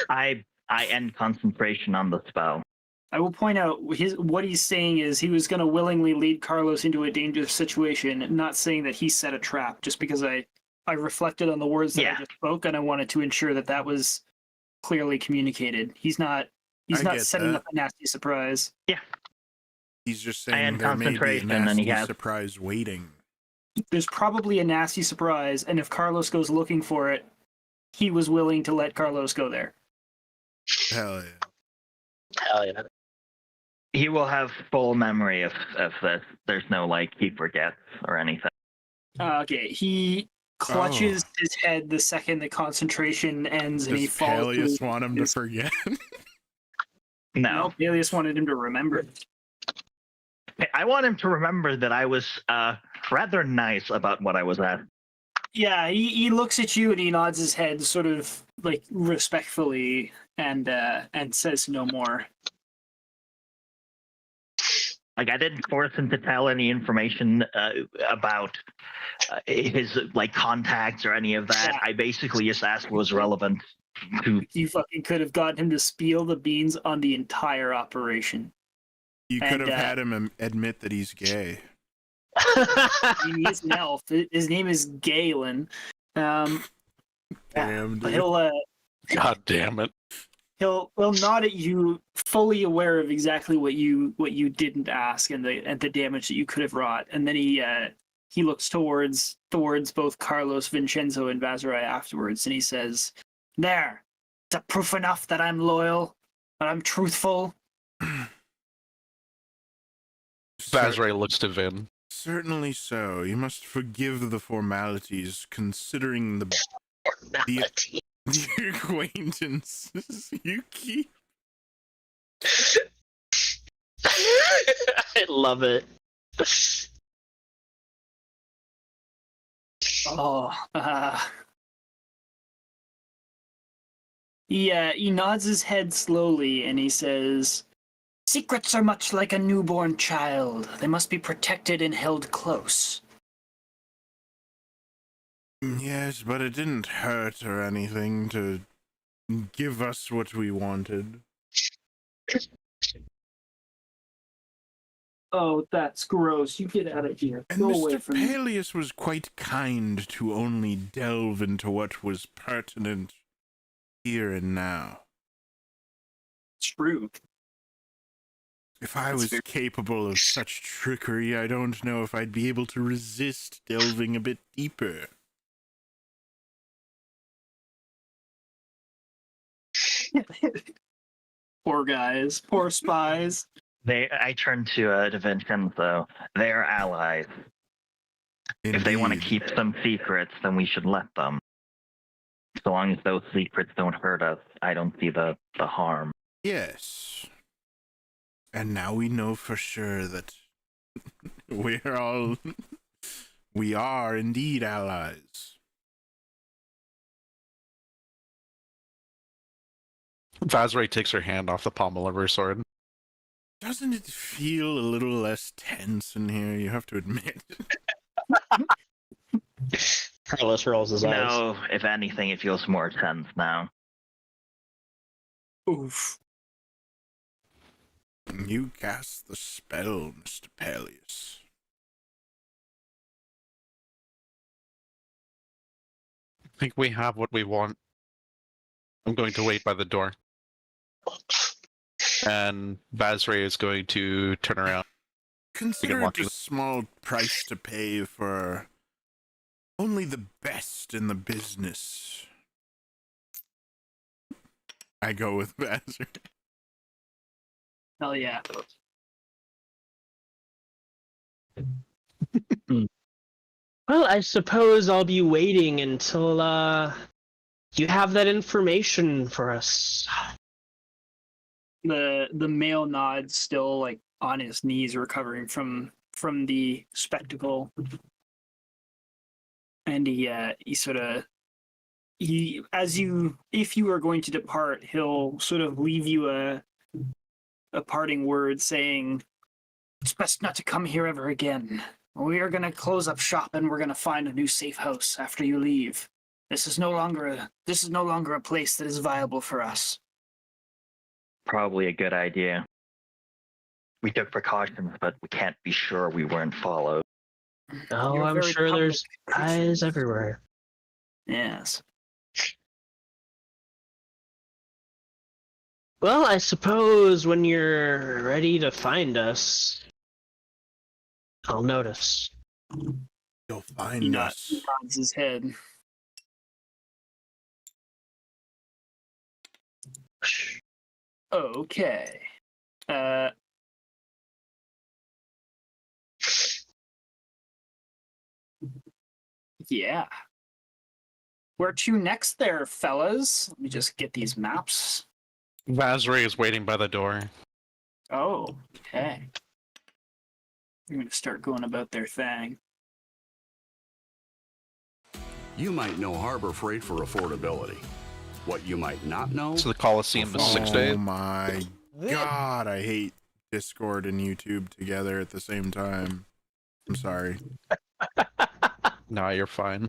I end concentration on the spell. I will point out what he's saying is he was going to willingly lead Carlos into a dangerous situation, not saying that he set a trap, just because I reflected on the words that I just spoke, and I wanted to ensure that that was clearly communicated. He's not setting up a nasty surprise. Yeah. He's just I saying had there may be a concentration, and nasty he has- surprise waiting. There's probably a nasty surprise, and if Carlos goes looking for it, he was willing to let Carlos go there. Hell yeah. Hell yeah. He will have full memory of this. There's no, like, he forgets or anything. Okay, he clutches his head the second the concentration ends, and he Does falls. Paelias want him to forget? No. Paelias wanted him to remember. I want him to remember that I was rather nice about what I was at. Yeah, he looks at you and he nods his head, sort of like respectfully, and says no more. Like, I didn't force him to tell any information about his like contacts or any of that. Yeah. I basically just asked what was relevant to. You fucking could have gotten him to spill the beans on the entire operation. You could have And, had him admit that he's gay. I mean, he's an elf. His name is Galen. Damn, But dude. God damn it. He'll nod at you, fully aware of exactly what you didn't ask and the damage that you could have wrought. And then he looks towards both Carlos, Vinshenzo, and Vaszerei afterwards, and he says, "There, is that proof enough that I'm loyal, that I'm truthful?" Vaszerei looks to Vin. Certainly so. You must forgive the formalities, considering the acquaintances you keep. I love it. Oh, he nods his head slowly and he says, "Secrets are much like a newborn child. They must be protected and held close." Yes, but it didn't hurt or anything to give us what we wanted. Oh, that's gross. You get out of here. And Go away Mr. from me. Paelias was quite kind to only delve into what was pertinent here and now. True. If I That's was fair. capable of such trickery, I don't know if I'd be able to resist delving a bit deeper. Poor guys. Poor spies. I turn to Vinshenzo. They are allies. If they want to Indeed. keep some secrets, then we should let them. So long as those secrets don't hurt us, I don't see the harm. Yes. And now we know for sure that we are indeed allies. Vaszerei takes her hand off the pommel of her sword. Doesn't it feel a little less tense in here, you have to admit? Carlos rolls his eyes. No, if anything, it feels more tense now. Oof. You cast the spell, Mr. Paelias. I think we have what we want. I'm going to wait by the door. And Vaszerei is going to turn around. Consider it walking. a small price to pay for only the best in the business. I go with Vaszerei. Hell yeah. Well, I suppose I'll be waiting until you have that information for us. The male nods, still like on his knees, recovering from the spectacle, and he sort of if you are going to depart, he'll sort of leave you a parting word saying, "It's best not to come here ever again. We are going to close up shop and we're going to find a new safe house after you leave. This is no longer a place that is viable for us." Probably a good idea. We took precautions, but we can't be sure we weren't followed. Oh, You're I'm very sure there's public eyes creatures. everywhere. Yes. Well, I suppose when you're ready to find us, I'll notice. You'll He find us. nods his head. Okay. Yeah. Where to next there, fellas? Let me just get these maps. Vaszerei is waiting by the door. Oh, okay. They're going to start going about their thing. You might know Harbor Freight for affordability. What you might not know, So the Coliseum is 6 Oh days. my god, I hate Discord and YouTube together at the same time. I'm sorry. No, you're fine.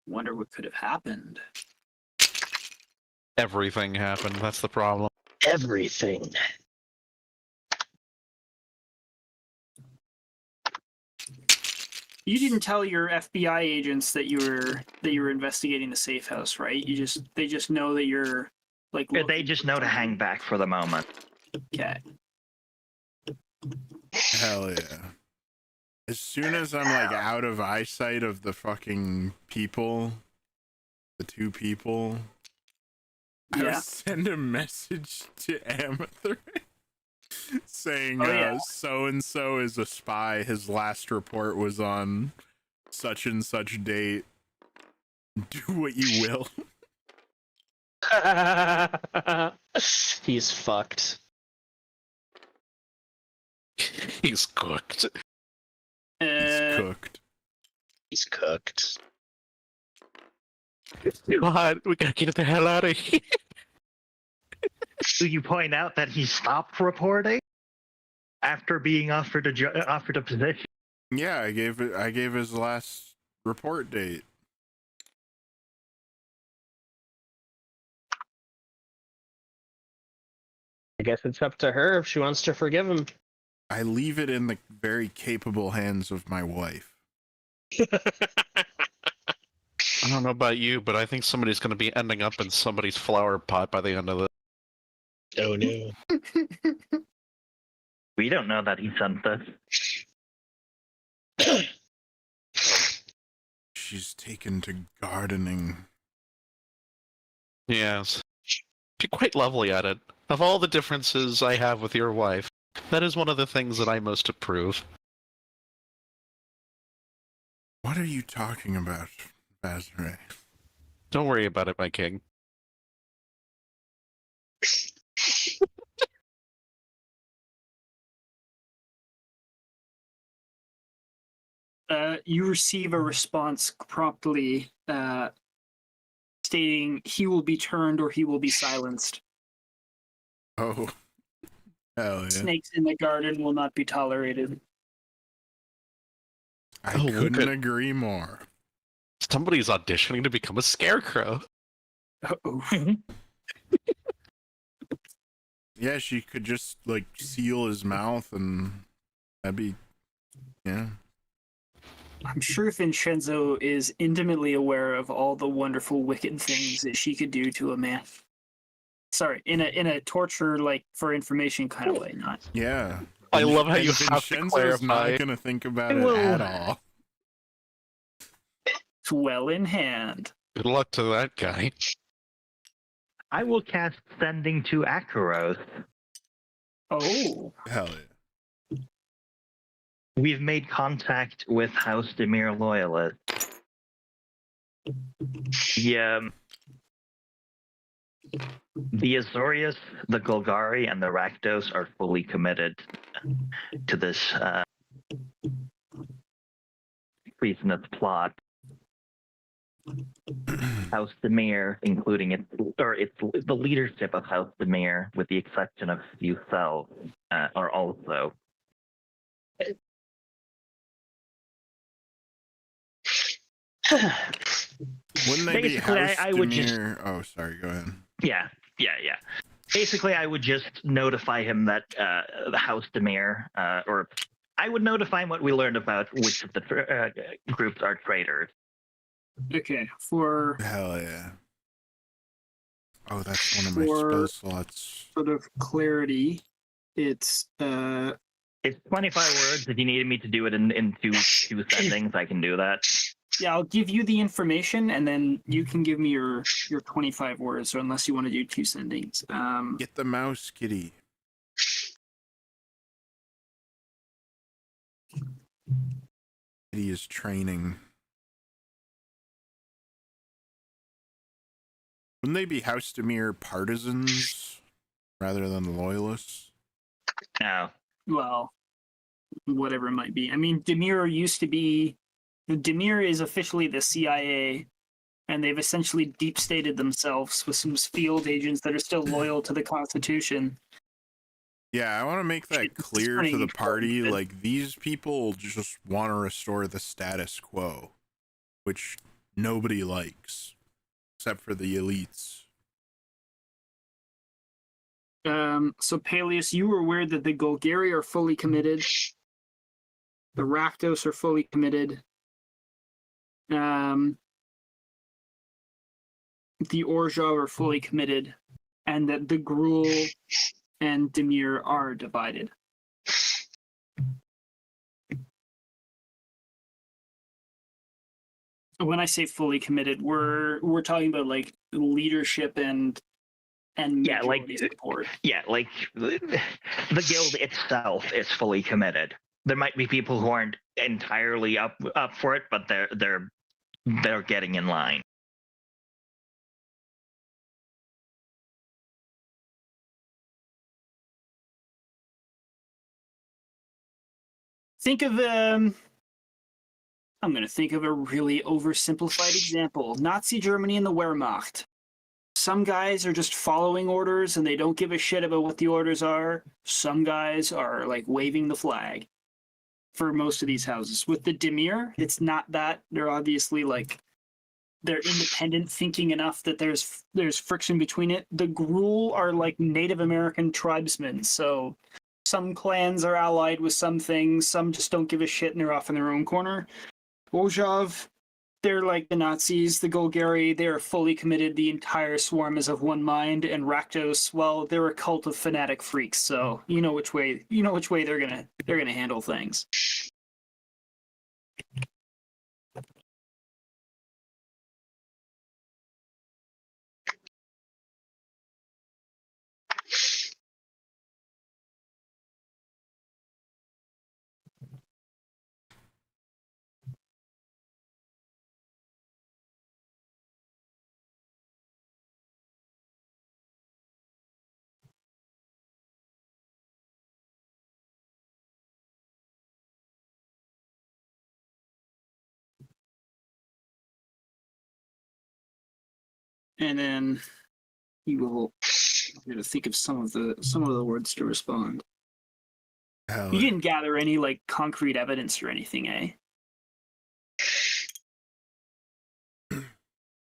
Wonder what could have happened. Everything happened. That's the problem. Everything. You didn't tell your FBI agents that you were investigating the safe house, right? They just know that you're like. They looking just for know to something. hang back for the moment. Okay. Hell yeah. As soon as I'm like out of eyesight of the fucking people, the two people, I Yeah. would send a message to Amethyr saying, Oh, yeah. so and so is a spy. His last report was on such and such date. Do what you will. He's fucked. He's cooked. He's cooked. He's cooked. God, we gotta get the hell out of here. Do you point out that he stopped reporting after being offered a position? Yeah, I gave his last report date. I guess it's up to her if she wants to forgive him. I leave it in the very capable hands of my wife. I don't know about you, but I think somebody's gonna be ending up in somebody's flower pot by the end of this. Oh no. We don't know that he sent this. She's taken to gardening. Yes. She's quite lovely at it. Of all the differences I have with your wife, that is one of the things that I most approve. What are you talking about, Vaszerei? Don't worry about it, my king. You receive a response promptly stating he will be turned or he will be silenced. Oh, hell yeah. Snakes in the garden will not be tolerated. I Oh, couldn't good. agree more. Somebody's auditioning to become a scarecrow. Uh-oh. Yeah, she could just like seal his mouth and that'd be, yeah. I'm sure Vinshenzo is intimately aware of all the wonderful wicked things that she could do to a man. Sorry, in a torture, like, for information kind of way, not. Yeah. I love how And you have to Vinshenzo's clarify. not gonna think about it Well- at all. It's well in hand. Good luck to that guy. I will cast Sending to Akaros. Oh, Hell yeah. We've made contact with House Demir loyalists. The Azorius, the Golgari, and the Rakdos are fully committed to this treasonous plot. House Demir, including the leadership of House Demir, with the exception of few cells, are also. Wouldn't they be Basically, House I would just. Demir? Oh, sorry. Go ahead. Yeah. Basically, I would just notify him that the House Demir, or I would notify him what we learned about which of the groups are traitors. Okay, for Hell yeah. Oh, that's one of my spell slots. sort of clarity, it's It's 25 words. If you needed me to do it in two sendings, I can do that. yeah, I'll give you the information and then you can give me your 25 words, or unless you want to do 2 sendings. Get the mouse, kitty. Kitty is training. Wouldn't they be House Demir partisans rather than loyalists? No. Well, whatever it might be. I mean, Demir is officially the CIA, and they've essentially deep stated themselves with some field agents that are still loyal to the Constitution. Yeah, I want to make that clear to the party. Like, these people just want to restore the status quo, which nobody likes, except for the elites. So Paelias, you were aware that the Golgari are fully committed. The Rakdos are fully committed. The Orjav are fully committed, and that the Gruul and Demir are divided. When I say fully committed, we're talking about like leadership and Yeah, like majority support. Yeah, like the guild itself is fully committed. There might be people who aren't entirely up for it, but they're getting in line. Think of I'm going to think of a really oversimplified example. Nazi Germany and the Wehrmacht. Some guys are just following orders and they don't give a shit about what the orders are. Some guys are like waving the flag for most of these houses. With the Demir, it's not that. They're obviously like, they're independent thinking enough that there's friction between it. The Gruul are like Native American tribesmen, so some clans are allied with some things, some just don't give a shit and they're off in their own corner. Orjav, they're like the Nazis. The Golgari, they're fully committed. The entire swarm is of one mind. And Rakdos, well, they're a cult of fanatic freaks. So you know which way they're gonna handle things. And then you will think of some of the words to respond. Hell, You didn't gather any like concrete evidence or anything, eh?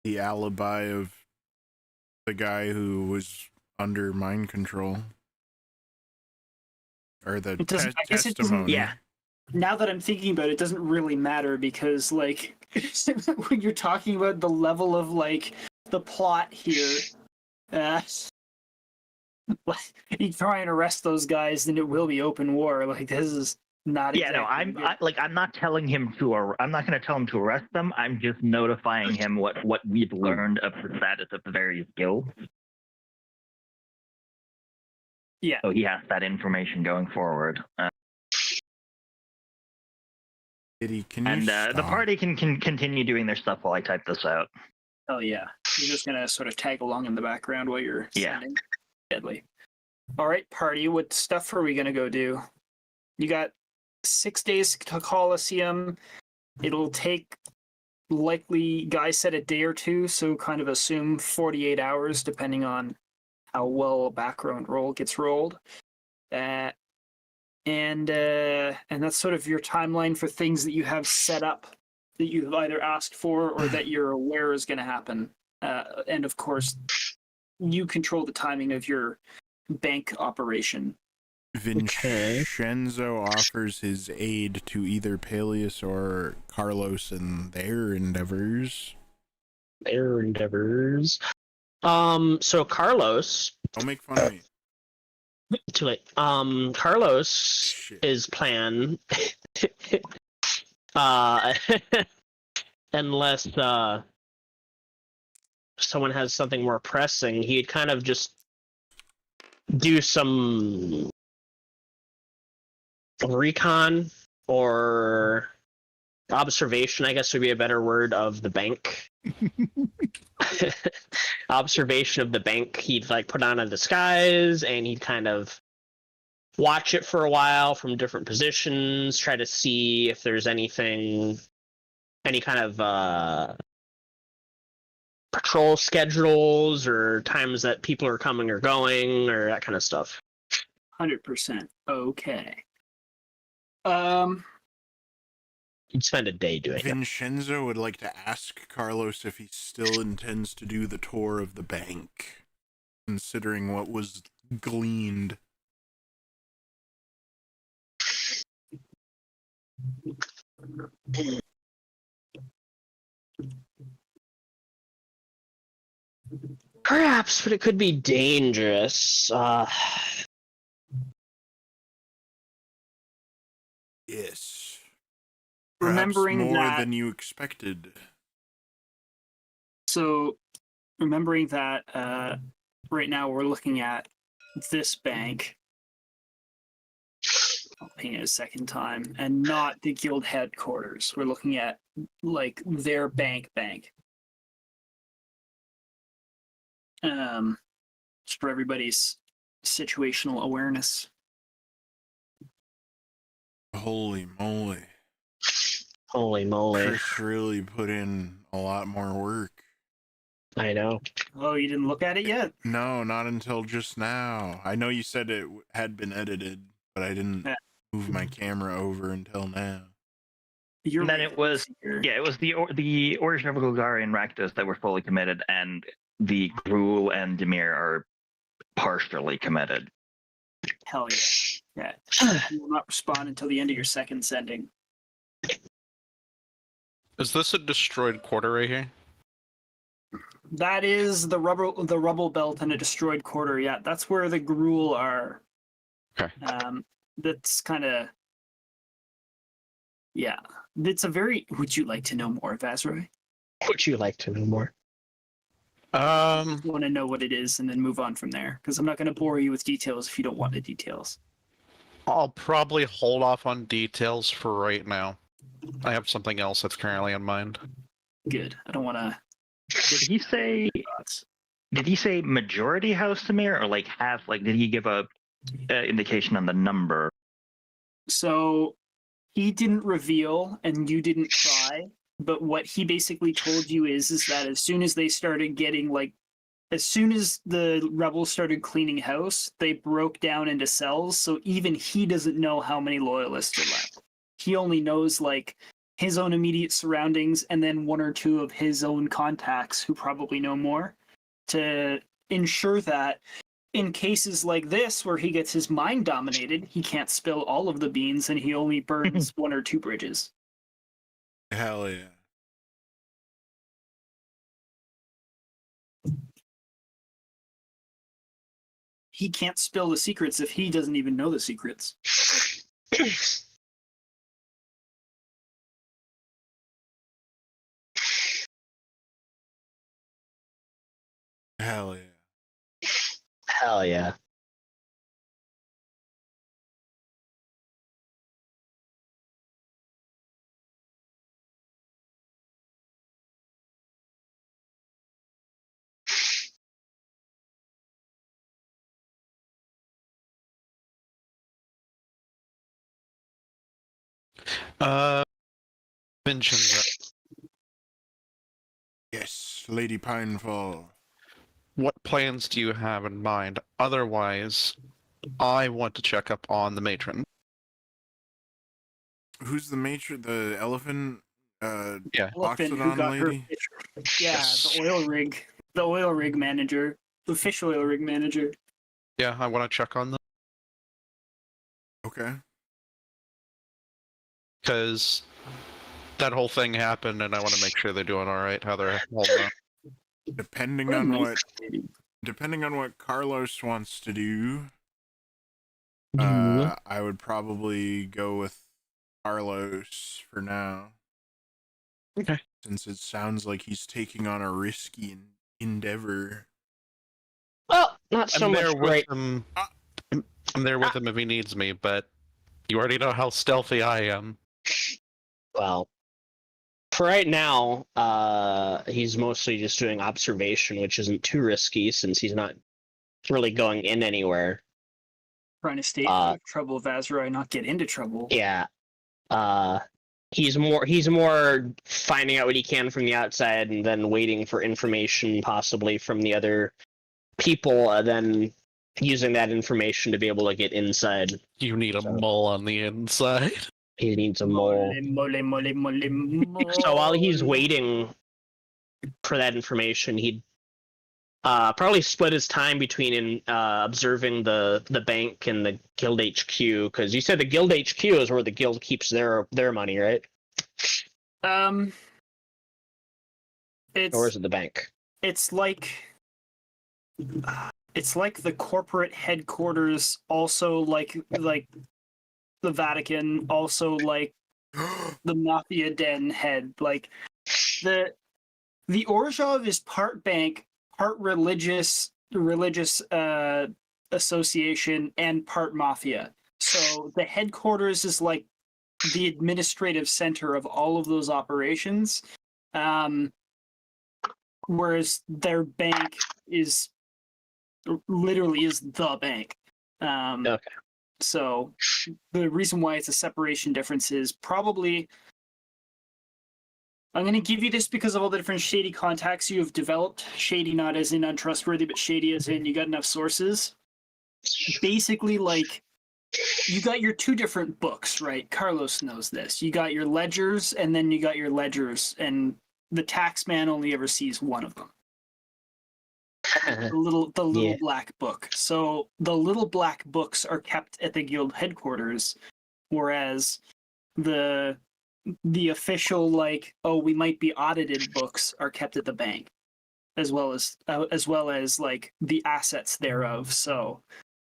the alibi of the guy who was under mind control. Or the It doesn't- I guess it doesn't- testimony. Yeah. Now that I'm thinking about it, it doesn't really matter because like when you're talking about the level of like the plot here, you try and arrest those guys, then it will be open war. Like this is not. Yeah, no, I'm not telling him to. I'm not going to tell him to arrest them. I'm just notifying him what we've learned of the status of the various guilds. Yeah. So he has that information going forward. Kitty, can you And the stop? party can continue doing their stuff while I type this out. Oh yeah, you're just gonna sort of tag along in the background while you're Yeah. sending. Deadly. All right, party. What stuff are we gonna go do? You got 6 days to Coliseum. It'll take likely, Guy said, a day or two, so kind of assume 48 hours, depending on how well a background roll gets rolled. And that's sort of your timeline for things that you have set up that you've either asked for or that you're aware is going to happen. And of course, you control the timing of your bank operation. Vinshenzo offers his aid to either Paelias or Carlos in their endeavors. So Carlos, Don't make fun of me. too late. Carlos, Shit. his plan, unless someone has something more pressing, he'd kind of just do some recon or observation, I guess would be a better word, of the bank. Observation of the bank. He'd like put on a disguise and he'd kind of watch it for a while from different positions, try to see if there's anything, any kind of patrol schedules or times that people are coming or going or that kind of stuff. 100%. Okay. You'd spend a day doing it. Vinshenzo would like to ask Carlos if he still intends to do the tour of the bank, considering what was gleaned. Perhaps, but it could be dangerous. Yes. Remembering Perhaps more that- than you expected. So, remembering that right now we're looking at this bank. I'll paint it a second time, and not the guild headquarters. We're looking at like their bank. Just for everybody's situational awareness. Holy moly. Holy moly. Chris really put in a lot more work. I know. Oh, you didn't look at it yet? No, not until just now. I know you said it had been edited, but I didn't Yeah. move my camera over until now. You're And then right it was here. it was the Origin of Golgari and Rakdos that were fully committed, and the Gruul and Demir are partially committed. Hell yeah. Yeah. You will not respond until the end of your second sending. Is this a destroyed quarter right here? That is the rubble belt and a destroyed quarter. Yeah, that's where the Gruul are. Okay. That's kind of. Yeah, it's a very. Would you like to know more, Vaszerei? Would you like to know more? Want to know what it is and then move on from there, because I'm not going to bore you with details if you don't want the details. I'll probably hold off on details for right now. I have something else that's currently in mind. Good. I don't want to. Did he say? Did he say majority House Demir or like half? Like, did he give a indication on the number? So he didn't reveal, and you didn't try. But what he basically told you is that as soon as they started getting as soon as the rebels started cleaning house, they broke down into cells. So even he doesn't know how many loyalists are left. He only knows his own immediate surroundings and then one or two of his own contacts who probably know more, to ensure that in cases like this where he gets his mind dominated, he can't spill all of the beans and he only burns one or two bridges. Hell yeah. He can't spill the secrets if he doesn't even know the secrets. Hell yeah. Hell yeah. Vinshenzo, Yes, Lady Pinefall. what plans do you have in mind? Otherwise, I want to check up on the matron. Who's the matron? The elephant? Yeah. Elephant who Boxodon got her lady? fish. Yeah, the oil rig manager, the fish oil rig manager. Yeah, I want to check on them. Okay. Because that whole thing happened, and I want to make sure they're doing all right, how they're holding up. Depending What a on nice what lady. Carlos wants to do, Mhm. I would probably go with Carlos for now. Okay. Since it sounds like he's taking on a risky endeavor. Well, not so I'm much there with right. him. I'm there with him if he needs me, but you already know how stealthy I am. Well, for right now, he's mostly just doing observation, which isn't too risky since he's not really going in anywhere. Trying to stay out of trouble, Vaszerei, not get into trouble. Yeah. He's more finding out what he can from the outside and then waiting for information possibly from the other people, then using that information to be able to get inside. You need a mole on the inside. He needs a mole. Mole. So while he's waiting for that information, he'd probably split his time between observing the bank and the guild HQ, because you said the guild HQ is where the guild keeps their money, right? It's Or is it the bank? it's like the corporate headquarters, also like the Vatican, also like the mafia den head. Like the Orzhov is part bank, part religious association, and part mafia. So the headquarters is like the administrative center of all of those operations, whereas their bank is literally the bank. Okay. So the reason why it's a separation difference is probably, I'm going to give you this because of all the different shady contacts you have developed. Shady not as in untrustworthy, but shady as in you got enough sources. Basically, like, you got your two different books, right? Carlos knows this. You got your ledgers, and then you got your ledgers, and the tax man only ever sees one of them. The little Yeah. black book. So the little black books are kept at the guild headquarters, whereas the official, like, oh, we might be audited books are kept at the bank, as well as like the assets thereof. So,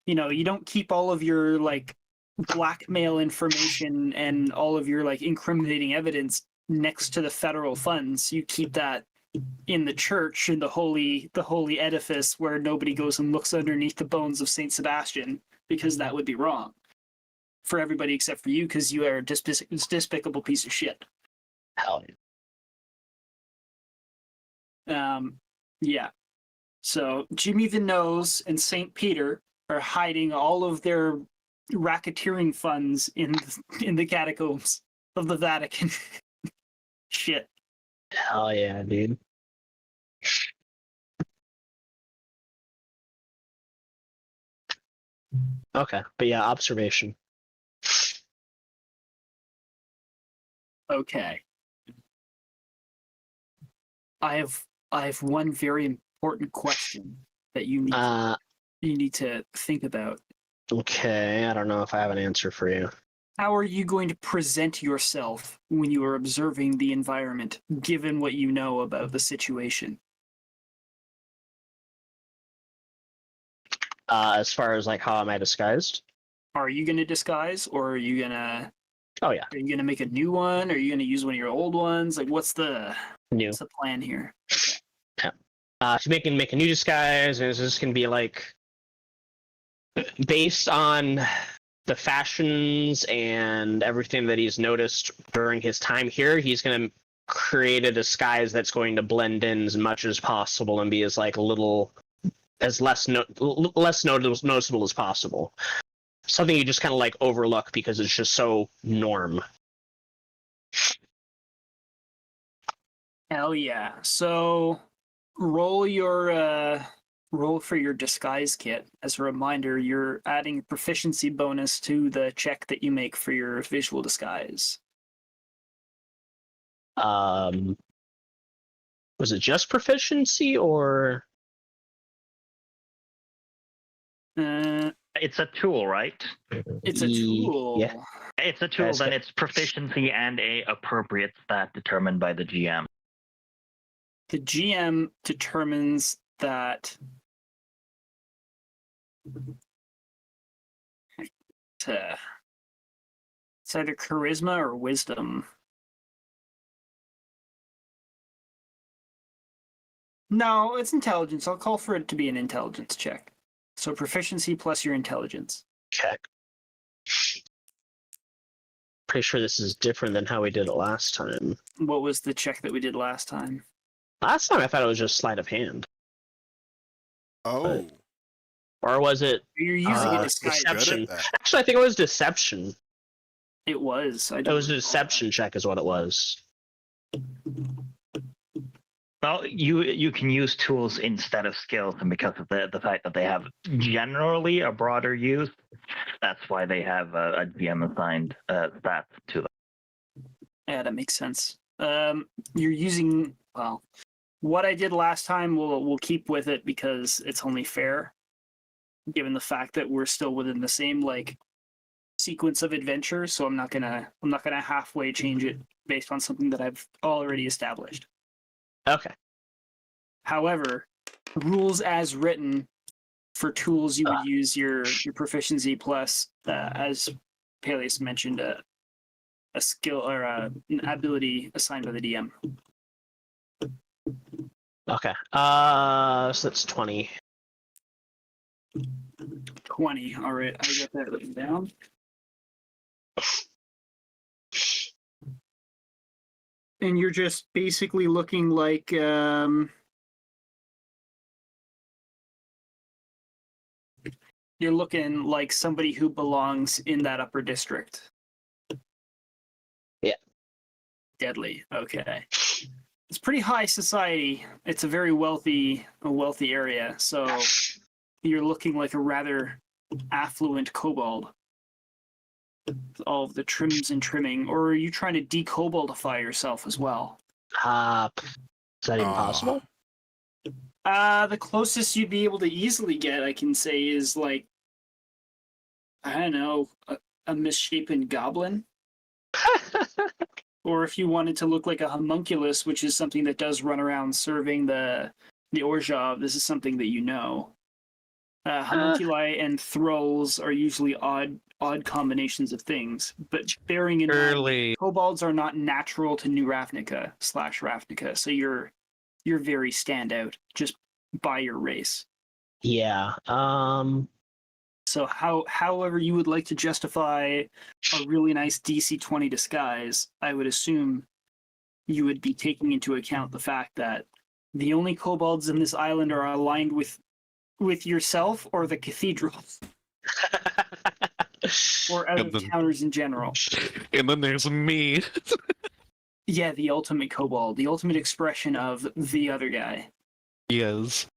you know, you don't keep all of your like blackmail information and all of your like incriminating evidence next to the federal funds. You keep that in the church, in the holy edifice where nobody goes and looks underneath the bones of Saint Sebastian, because that would be wrong for everybody except for you, because you are a despicable piece of shit. Hell yeah. Yeah. So Jimmy the Nose and St. Peter are hiding all of their racketeering funds in the catacombs of the Vatican. Shit. Hell yeah, dude. Okay, but yeah, observation. Okay. I have one very important question that you need to think about. Okay, I don't know if I have an answer for you. How are you going to present yourself when you are observing the environment, given what you know about the situation? As far as like how am I disguised? Are you going to disguise, or are you gonna? Oh yeah, Are you gonna make a new one? Or are you gonna use one of your old ones? Like, what's the new. plan here? If you make a new disguise, and this can be like based on the fashions and everything that he's noticed during his time here, he's going to create a disguise that's going to blend in as much as possible and be as like less noticeable as possible. Something you just kind of like overlook because it's just so norm. Hell yeah. So roll for your disguise kit. As a reminder, you're adding proficiency bonus to the check that you make for your visual disguise. Was it just proficiency or? It's a tool, right? It's a tool. Yeah. It's a tool, That's then good. it's proficiency and a appropriate stat determined by the GM. The GM determines that it's either charisma or wisdom. No, it's intelligence. I'll call for it to be an intelligence check. So proficiency plus your intelligence. Check. Pretty sure this is different than how we did it last time. What was the check that we did last time? Last time I thought it was just sleight of hand. Oh, Or was it You're using a Uh, disguise. good at deception? that. Actually, I think it was deception. It was. It was a deception check is what it was. Well, you can use tools instead of skills, and because of the fact that they have generally a broader use, that's why they have a GM assigned stats to them. Yeah, that makes sense. You're using, well, what I did last time, we'll keep with it because it's only fair, given the fact that we're still within the same sequence of adventure. So I'm not gonna halfway change it based on something that I've already established. Okay. However, rules as written for tools, you would use your proficiency plus, as Paelias mentioned, a skill or an ability assigned by the DM. Okay. So that's 20. 20. All right, I got that written down. And you're just basically looking like you're looking like somebody who belongs in that upper district. Yeah. Deadly. Okay. It's pretty high society. It's a very wealthy area. So you're looking like a rather affluent kobold. All of the trims and trimming, or are you trying to de-koboldify yourself as well? Is that even possible? The closest you'd be able to easily get, I can say, is like, I don't know, a misshapen goblin. Or if you wanted to look like a homunculus, which is something that does run around serving the Orzhov, this is something that you know. Homunculi and thralls are usually odd combinations of things, but bearing in mind, kobolds are not natural to New Ravnica / Ravnica, so you're very standout just by your race. Yeah. So however you would like to justify a really nice DC 20 disguise, I would assume you would be taking into account the fact that the only kobolds in this island are aligned with yourself or the cathedral. Or other counters in general. And then there's me. Yeah, the ultimate kobold, the ultimate expression of the other guy. Yes.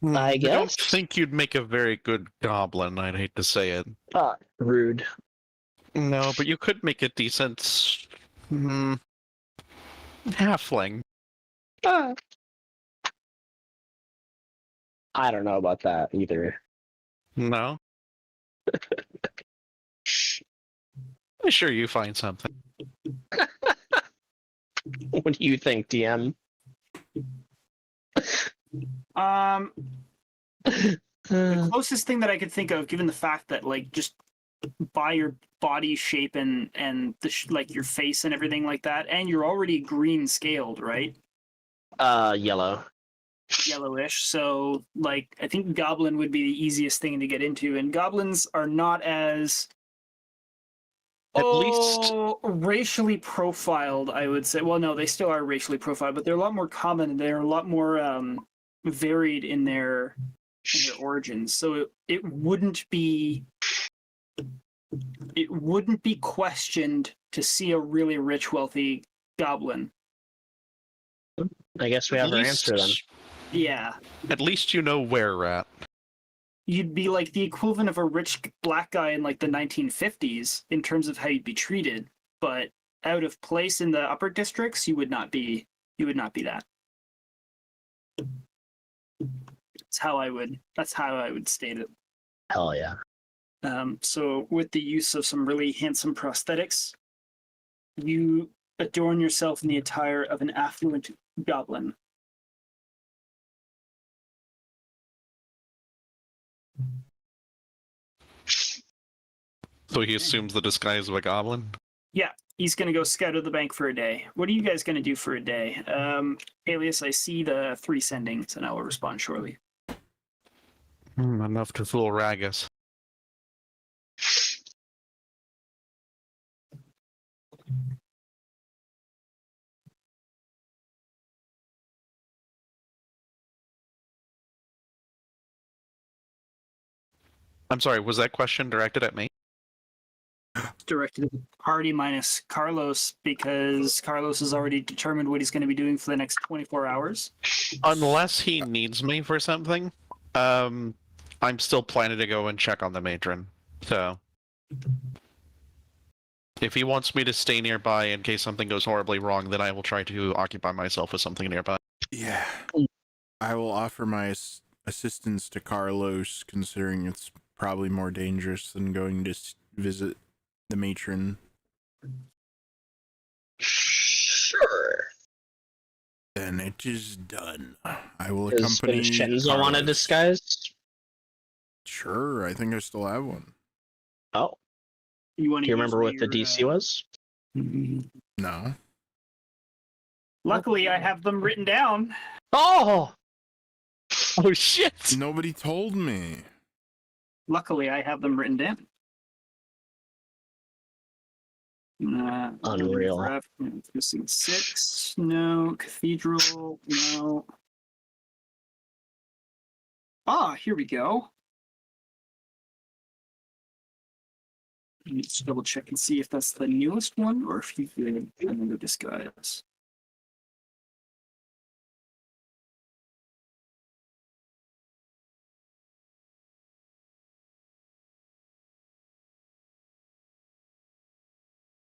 I guess. I don't think you'd make a very good goblin, I'd hate to say it. Rude. No, but you could make a decent halfling. I don't know about that either. No? I'm sure you find something. What do you think, DM? The closest thing that I could think of, given the fact that, like, just by your body shape and like your face and everything like that, and you're already green scaled, right? Yellow. Yellowish. So, like, I think goblin would be the easiest thing to get into, and goblins are not as At least racially profiled, I would say. Well, no, they still are racially profiled, but they're a lot more common and they're a lot more varied in their origins. So it wouldn't be questioned to see a really rich, wealthy goblin I guess we have our answer then. Yeah. At least you know where we're at. You'd be like the equivalent of a rich black guy in like the 1950s in terms of how you'd be treated, but out of place in the upper districts, you would not be that. That's how I would state it. Hell yeah. So with the use of some really handsome prosthetics, you adorn yourself in the attire of an affluent goblin. So he assumes the disguise of a goblin? Yeah, he's going to go scout of the bank for a day. What are you guys going to do for a day? Paelias, I see the 3 sendings, and I will respond shortly. Enough to fool Ragus. I'm sorry, was that question directed at me? Directed at the party minus Carlos, because Carlos has already determined what he's going to be doing for the next 24 hours. Unless he needs me for something, I'm still planning to go and check on the matron. So, if he wants me to stay nearby in case something goes horribly wrong, then I will try to occupy myself with something nearby. Yeah. I will offer my assistance to Carlos, considering it's probably more dangerous than going to visit the matron. Sure. Then it is done. I will Does accompany Vinshenzo want a Carlos. disguise? Sure, I think I still have one. Oh. You want Do you remember what the DC was? No. Luckily, I have them written down. Oh! Oh shit! Nobody told me. Luckily, I have them written down. Unreal. Missing 6. No. Cathedral. No. Ah, here we go. Let me just double check and see if that's the newest one or if you did another disguise.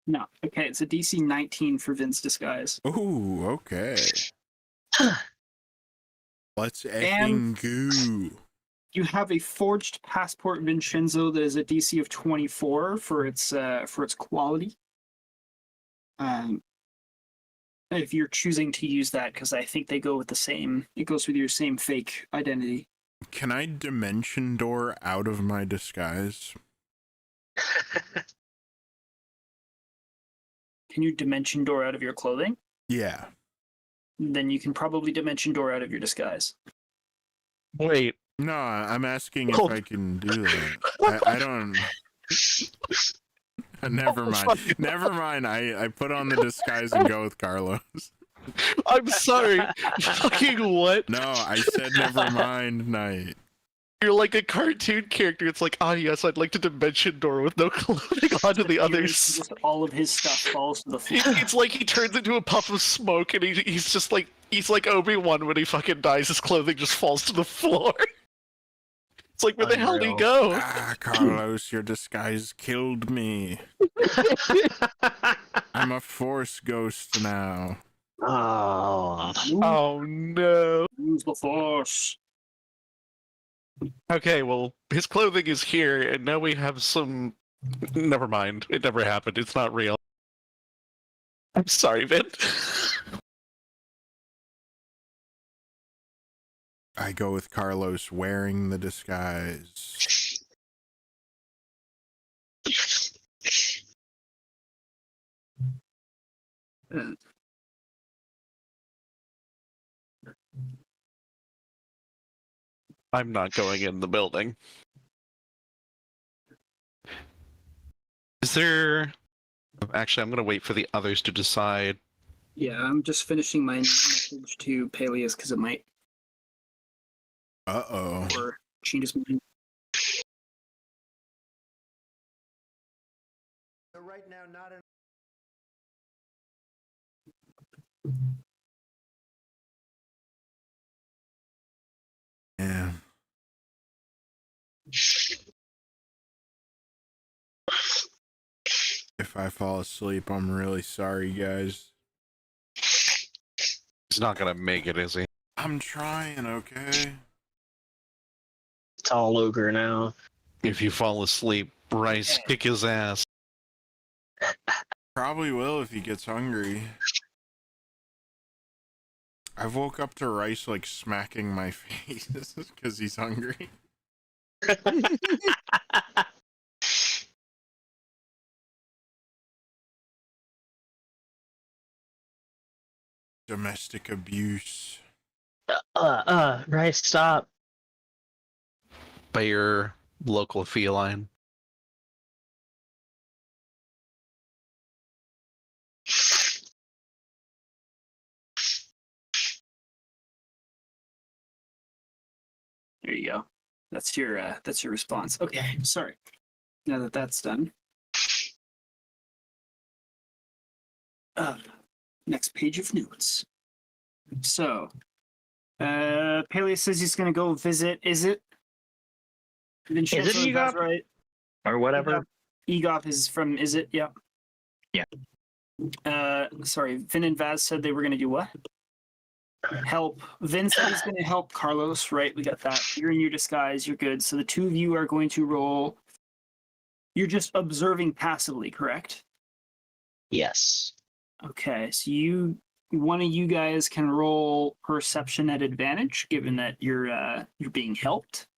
No. Okay, it's a DC 19 for Vince disguise. Oh, okay. Let's And- effing go. You have a forged passport Vinshenzo that is a DC of 24 for its quality. If you're choosing to use that, because I think they go with the same. It goes with your same fake identity. Can I dimension door out of my disguise? Can you dimension door out of your clothing? Yeah. Then you can probably dimension door out of your disguise. Wait. No, I'm asking if Hold- I can do that. I don't. Never mind. Never mind. I put on the disguise and go with Carlos. I'm sorry. Fucking what? No, I said never mind. Night. You're like a cartoon character. It's like, ah, yes, I'd like to dimension door with no clothing onto the others. Just all of his stuff falls to the floor. It's like he turns into a puff of smoke, and he's just like Obi-Wan when he fucking dies. His clothing just falls to the floor. It's like, where the hell did he Unreal. go? Ah, Carlos, your disguise killed me. I'm a force ghost now. Oh. Oh no. Use the force. Okay, well, his clothing is here, and now we have some. Never mind. It never happened. It's not real. I'm sorry, Vin. I go with Carlos wearing the disguise. I'm not going in the building. Is there... Actually, I'm going to wait for the others to decide. Yeah, I'm just finishing my message to Paelias because it might Uh-oh. or change his mind. Right now, not Yeah. If I fall asleep, I'm really sorry, guys. He's not gonna make it, is he? I'm trying, okay? It's all ogre now. If you fall asleep, Rice kick his ass. Probably will if he gets hungry. I've woke up to Rice like smacking my face because he's hungry. Domestic abuse. Rice, stop. By your local feline. There you go. That's your response. Okay, sorry. Now that that's done. Next page of notes. So, Paelias says he's going to go visit. Is it Vinshenzo, Egop? right? Or whatever. Egop is from. Is it? Yeah. Yeah. Sorry. Vin and Vaz said they were going to do what? Help. Vin said he's going to help Carlos. Right. We got that. You're in your disguise. You're good. So the two of you are going to roll. You're just observing passively, correct? Yes. Okay, so one of you guys can roll perception at advantage, given that you're being helped.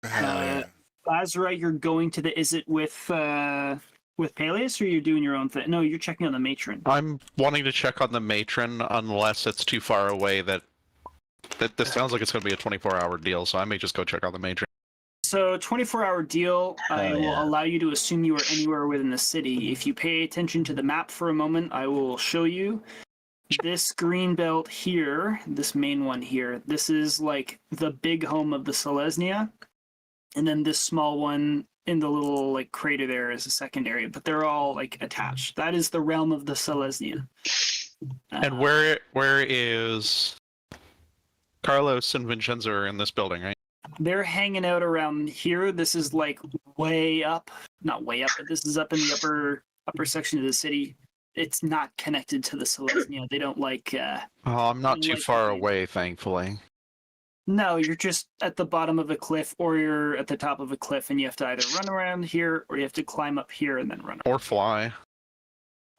Hell yeah. Vaszerei, you're going to the. Is it with Paelias, or you're doing your own thing? No, you're checking on the matron. I'm wanting to check on the matron unless it's too far away that this sounds like it's going to be a 24-hour deal, so I may just go check on the matron. So 24-hour deal, I will yeah. allow you to assume you are anywhere within the city. If you pay attention to the map for a moment, I will show you. This green belt here, this main one here, this is like the big home of the Selesnya. And then this small one in the little like crater there is a secondary, but they're all like attached. That is the realm of the Selesnya. And where is Carlos and Vinshenzo are in this building, right? They're hanging out around here. This is like way up, not way up, but this is up in the upper section of the city. It's not connected to the Selesnya. They don't like. Oh, I'm not too like far the- away, thankfully. No, you're just at the bottom of a cliff, or you're at the top of a cliff, and you have to either run around here, or you have to climb up here and then run. Or fly.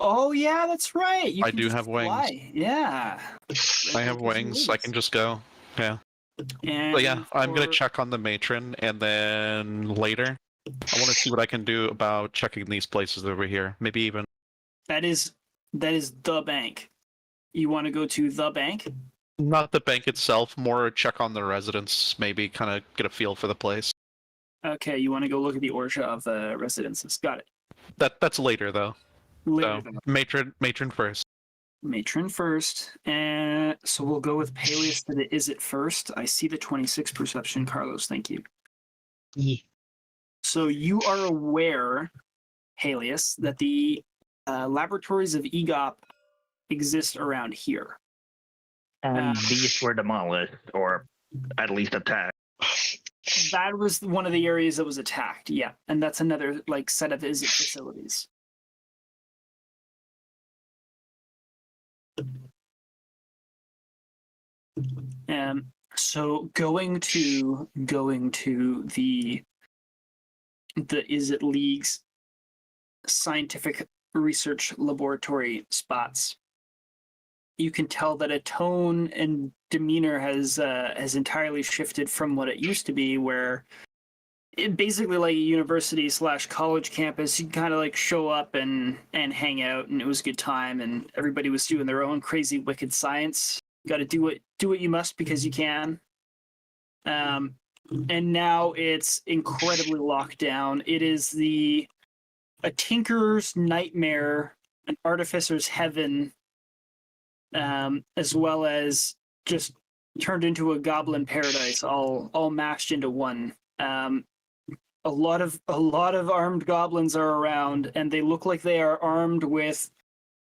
Oh yeah, that's right. You I can do just have wings. fly. Yeah. I have wings. I can just go. Yeah. And But yeah, I'm gonna for- check on the matron, and then later, I want to see what I can do about checking these places over here. Maybe even. That is the bank. You want to go to the bank? Not the bank itself, more check on the residents, maybe kind of get a feel for the place. Okay, you want to go look at the Orja of the residences. Got it. That's later though. Later, So then. matron first. Matron first. And so we'll go with Paelias to the is it first. I see the 26 perception, Carlos. Thank you. Yeah. So you are aware, Paelias, that the laboratories of Egop exist around here. And these were demolished, or at least attacked. That was one of the areas that was attacked, yeah. And that's another like set of is it facilities. So going to the Is It League's scientific research laboratory spots, you can tell that a tone and demeanor has entirely shifted from what it used to be, where it basically like a university / college campus. You kind of like show up and hang out, and it was a good time, and everybody was doing their own crazy wicked science. You got to do what you must because you can. And now it's incredibly locked down. It is a tinkerer's nightmare, an artificer's heaven, as well as just turned into a goblin paradise, all mashed into one. A lot of armed goblins are around, and they look like they are armed with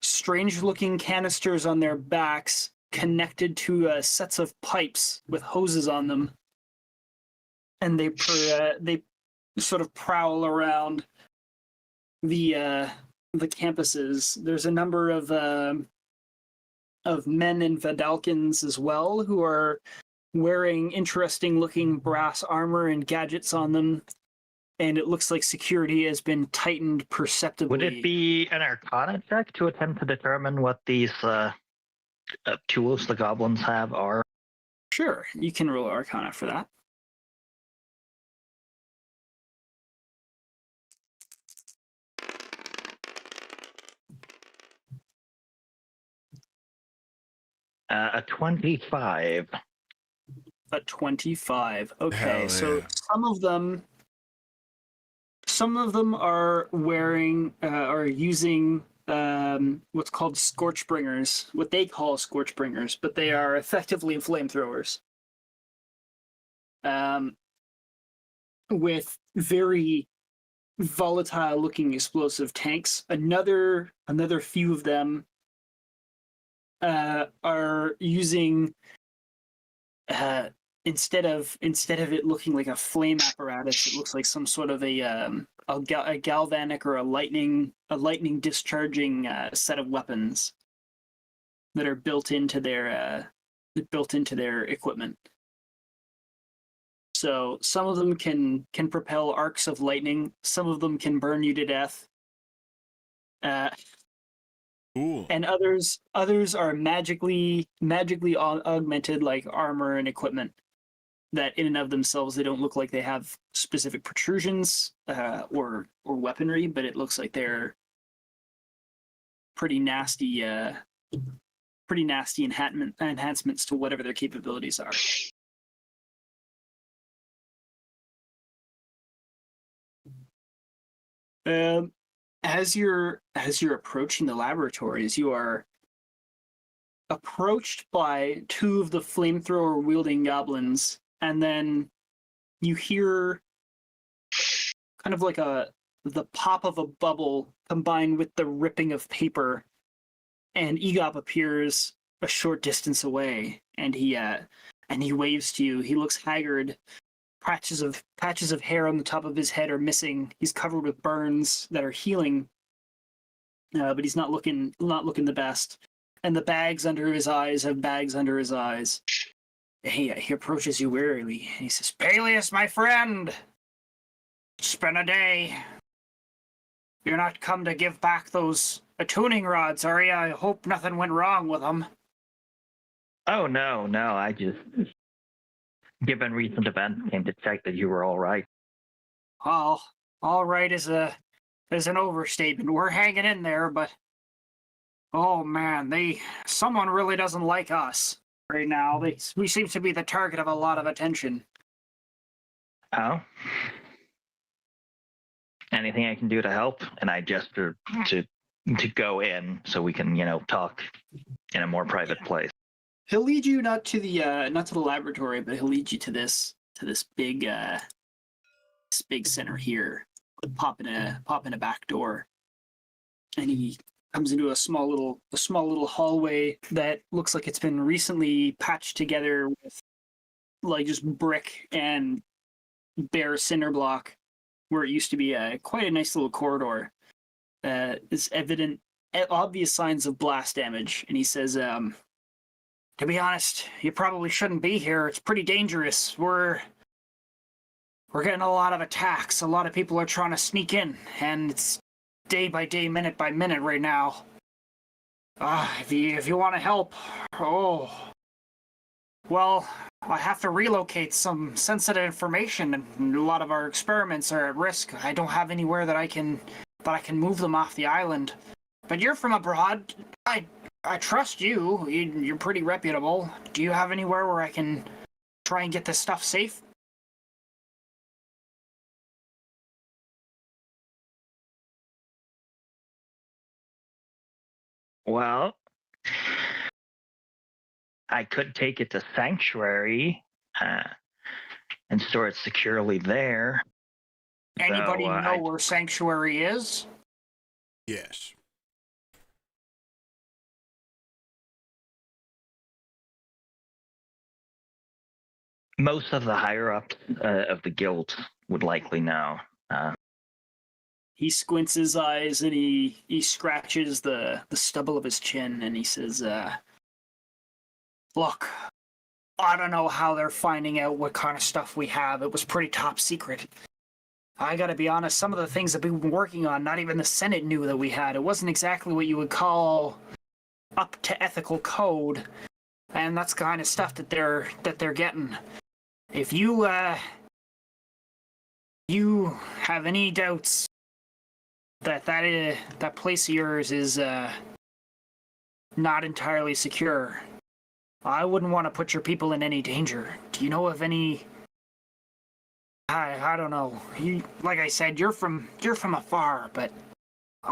strange-looking canisters on their backs, connected to sets of pipes with hoses on them. and they sort of prowl around the campuses. There's a number of men in Vidalkins as well who are wearing interesting-looking brass armor and gadgets on them, and it looks like security has been tightened perceptibly. Would it be an Arcana check to attempt to determine what these tools the goblins have are? Sure, you can roll Arcana for that. A 25. A 25. Okay, Hell so yeah. some of them are wearing are using what's called Scorchbringers, what they call Scorchbringers, but they are effectively flamethrowers. With very volatile looking explosive tanks. Another few of them are using instead of it looking like a flame apparatus, it looks like some sort of a galvanic or a lightning discharging set of weapons that are built into their equipment. So some of them can propel arcs of lightning. Some of them can burn you to death. Cool. And others are magically augmented, like armor and equipment that in and of themselves they don't look like they have specific protrusions or weaponry, but it looks like they're pretty nasty enhancements to whatever their capabilities are. As you're approaching the laboratories, you are approached by two of the flamethrower wielding goblins, and then you hear kind of like the pop of a bubble combined with the ripping of paper, and Egop appears a short distance away, and he waves to you. He looks haggard. Patches of hair on the top of his head are missing. He's covered with burns that are healing, but he's not looking the best. And the bags under his eyes have bags under his eyes. He approaches you wearily. He says, "Paelias, my friend, it's been a day. You're not come to give back those attuning rods, are you? I hope nothing went wrong with them." Oh, no. I just, given recent events, came to check that you were all right. Well, all right is an overstatement. We're hanging in there, but oh man, someone really doesn't like us right now. We seem to be the target of a lot of attention. Oh? Anything I can do to help? And I gesture to go in so we can, talk in a more private place. He'll lead you not to the laboratory, but he'll lead you to this big center here. Pop in a back door, and he comes into a small little hallway that looks like it's been recently patched together with like just brick and bare cinder block, where it used to be quite a nice little corridor. It's obvious signs of blast damage, and he says, "To be honest, you probably shouldn't be here. It's pretty dangerous. We're getting a lot of attacks. A lot of people are trying to sneak in, and it's day by day, minute by minute right now. If you want to help, well, I have to relocate some sensitive information, and a lot of our experiments are at risk. I don't have anywhere that I can move them off the island. But you're from abroad. I trust you. You're pretty reputable. Do you have anywhere where I can try and get this stuff safe?" Well, I could take it to Sanctuary and store it securely there. Anybody know where Sanctuary is? Yes. most of the higher ups of the guild would likely know. He squints his eyes and he scratches the stubble of his chin and he says, look, I don't know how they're finding out what kind of stuff we have. It was pretty top secret. I gotta be honest, some of the things that we've been working on, not even the Senate knew that we had. It wasn't exactly what you would call up to ethical code. And that's the kind of stuff that they're getting. If you have any doubts that place of yours is not entirely secure, I wouldn't want to put your people in any danger. Do you know of any? I don't know. Like I said, you're from afar, but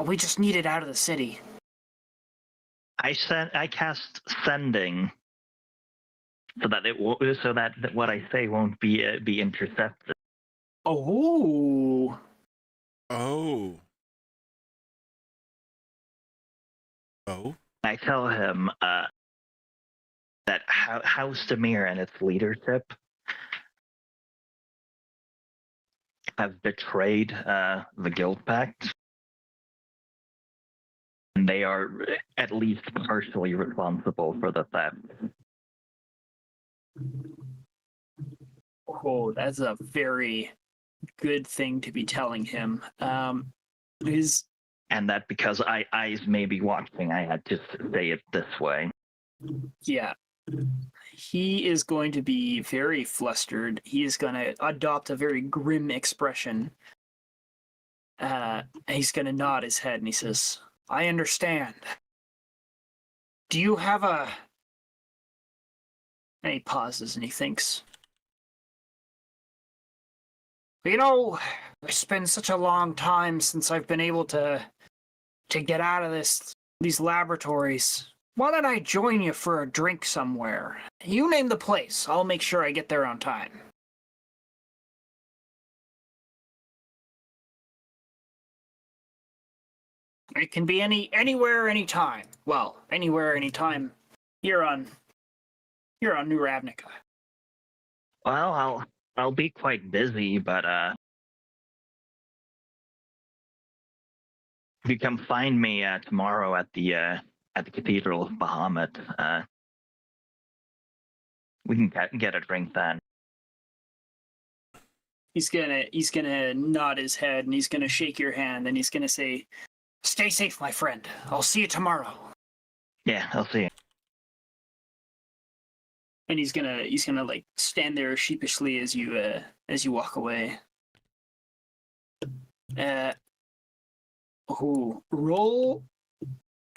we just need it out of the city. I cast sending, so that what I say won't be intercepted. Oh. Oh. I tell him that House Demir and its leadership have betrayed the Guild Pact, and they are at least partially responsible for the theft. Oh, that's a very good thing to be telling him. And that because eyes may be watching, I had to say it this way. Yeah. He is going to be very flustered. He is going to adopt a very grim expression. He's going to nod his head and he says, I understand. Do you have a... And he pauses and he thinks. You know, it's been such a long time since I've been able to get out of these laboratories. Why don't I join you for a drink somewhere? You name the place. I'll make sure I get there on time. It can be anywhere, anytime. Well, anywhere, anytime. Here on New Ravnica. Well, I'll be quite busy, but if you come find me tomorrow at the Cathedral of Bahamut, we can get a drink then. He's gonna nod his head and he's gonna shake your hand and he's gonna say, "Stay safe, my friend. I'll see you tomorrow." Yeah, I'll see you. And he's gonna like stand there sheepishly as you walk away. Roll.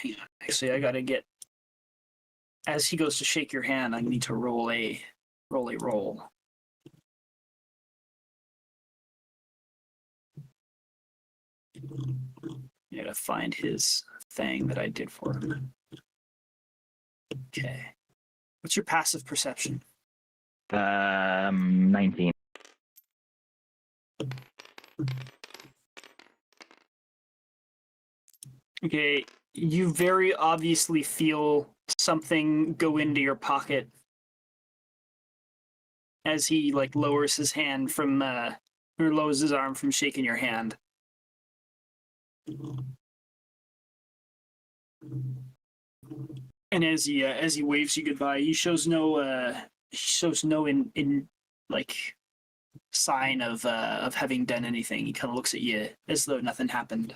Hang on. Actually, I gotta get. As he goes to shake your hand, I need to roll a roll. I gotta find his thing that I did for him. Okay. What's your passive perception? 19. Okay, you very obviously feel something go into your pocket as he like lowers his hand from or lowers his arm from shaking your hand. And as he waves you goodbye, he shows no in like sign of having done anything. He kind of looks at you as though nothing happened.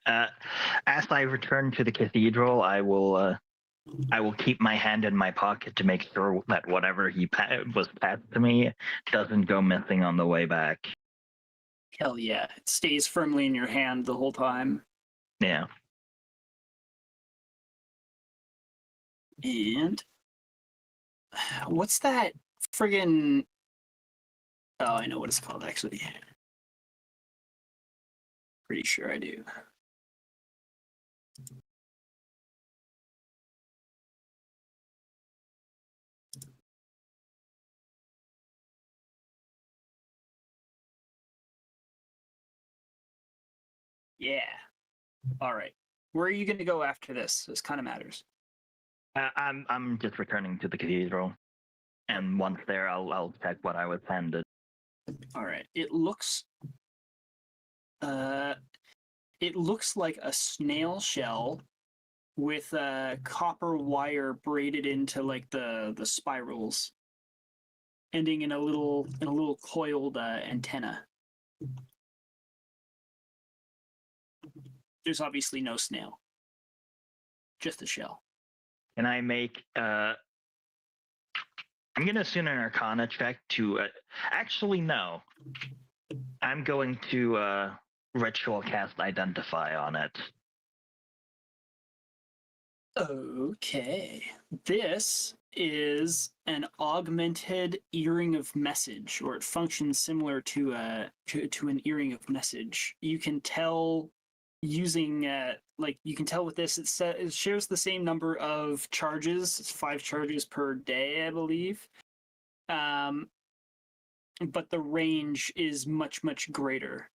As I return to the cathedral, I will keep my hand in my pocket to make sure that whatever was passed to me doesn't go missing on the way back. Hell yeah, it stays firmly in your hand the whole time. Yeah. And what's that friggin'... Oh, I know what it's called, actually. Pretty sure I do. Yeah. All right. Where are you going to go after this? This kind of matters. I'm just returning to the cathedral, and once there, I'll check what I was handed. All right. It looks like a snail shell with copper wire braided into like the spirals, ending in a little coiled antenna. There's obviously no snail, just a shell. Can I make? I'm gonna assume an Arcana check to. Actually, no. I'm going to ritual cast Identify on it. Okay. This is an augmented earring of message, or it functions similar to an earring of message. You can tell using you can tell with this it shares the same number of charges. It's 5 charges per day, I believe. But the range is much greater.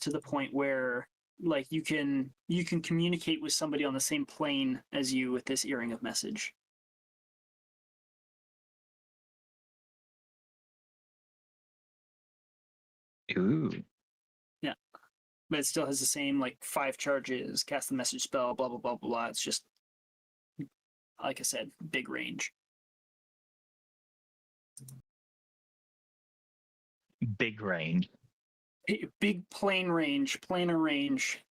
To the point where like you can communicate with somebody on the same plane as you with this earring of message. Ooh. Yeah. But it still has the same like 5 charges, cast the message spell, blah blah blah blah. It's just, like I said, big range. Big range. Big planar range.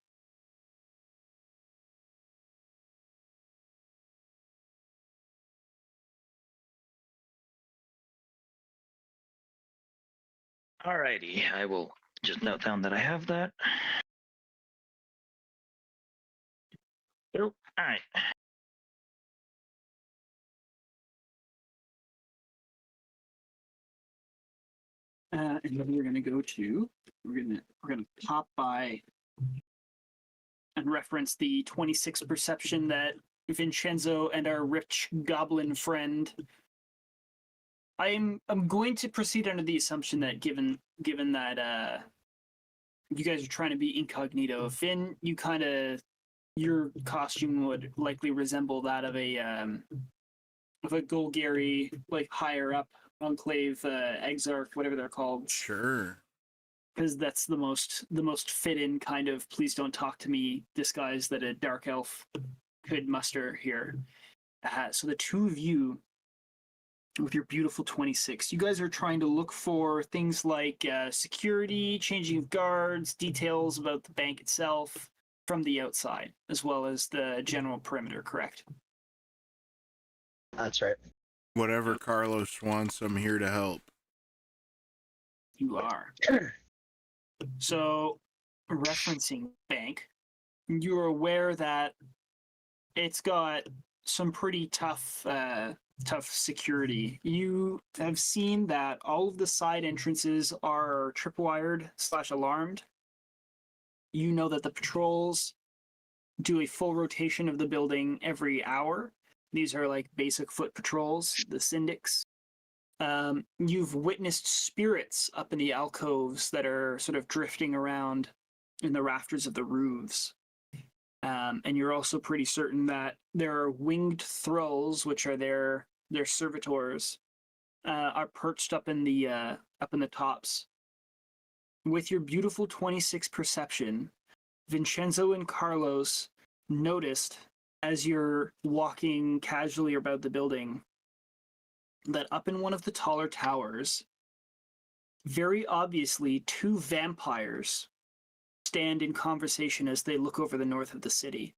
Alrighty, I will just note down that I have that. All right. And then we're gonna pop by and reference the 26 perception that Vinshenzo and our rich goblin friend. I'm going to proceed under the assumption that given that you guys are trying to be incognito, Finn, your costume would likely resemble that of a Golgari, like higher up Enclave Exarch, whatever they're called. Sure. Because that's the most fit-in kind of please don't talk to me disguise that a dark elf could muster here. So the two of you, with your beautiful 26, you guys are trying to look for things like security, changing of guards, details about the bank itself from the outside, as well as the general perimeter, correct? That's right. Whatever Carlos wants, I'm here to help. You are. So, referencing bank, you're aware that it's got some pretty tough security. You have seen that all of the side entrances are tripwired / alarmed. You know that the patrols do a full rotation of the building every hour. These are like basic foot patrols, the syndics. You've witnessed spirits up in the alcoves that are sort of drifting around in the rafters of the roofs. And you're also pretty certain that there are winged thralls, which are their servitors, are perched up in the tops. With your beautiful 26 perception, Vinshenzo and Carlos noticed as you're walking casually about the building that up in one of the taller towers, very obviously 2 vampires stand in conversation as they look over the north of the city.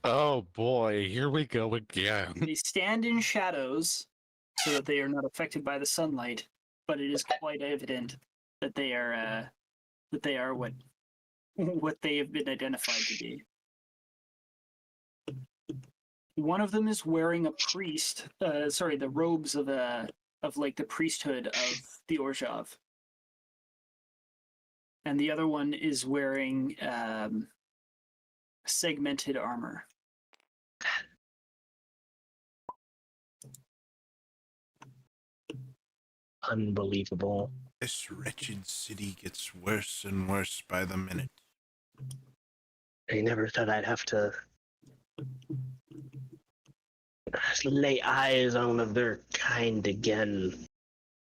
Oh boy, here we go again. They stand in shadows so that they are not affected by the sunlight, but it is quite evident that they are what they have been identified to be. One of them is wearing the robes of like the priesthood of the Orzhov. And the other one is wearing segmented armor. Unbelievable. This wretched city gets worse and worse by the minute. I never thought I'd have to lay eyes on one of their kind again.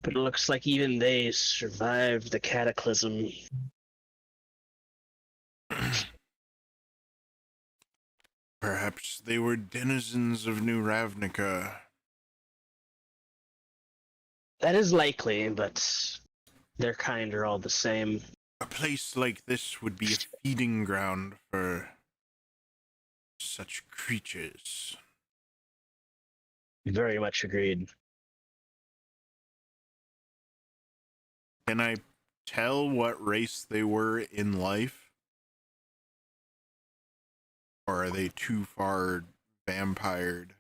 But it looks like even they survived the cataclysm. Perhaps they were denizens of New Ravnica. That is likely, but their kind are all the same. A place like this would be a feeding ground for such creatures. Very much agreed. Can I tell what race they were in life? Or are they too far vampired?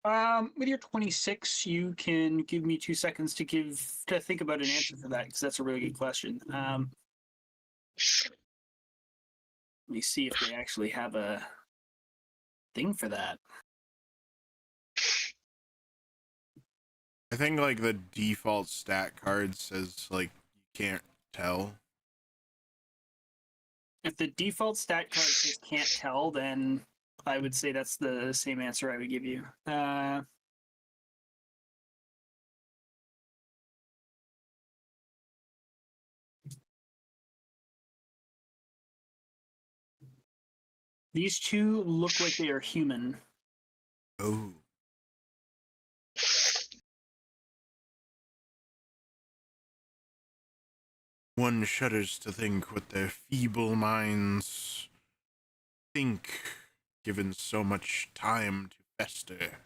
With your 26, you can give me 2 seconds to think about an answer for that, because that's a really good question. Let me see if they actually have a thing for that. I think like the default stat card says like you can't tell. If the default stat card says can't tell, then I would say that's the same answer I would give you. These two look like they are human. Oh. One shudders to think what their feeble minds think, given so much time to fester.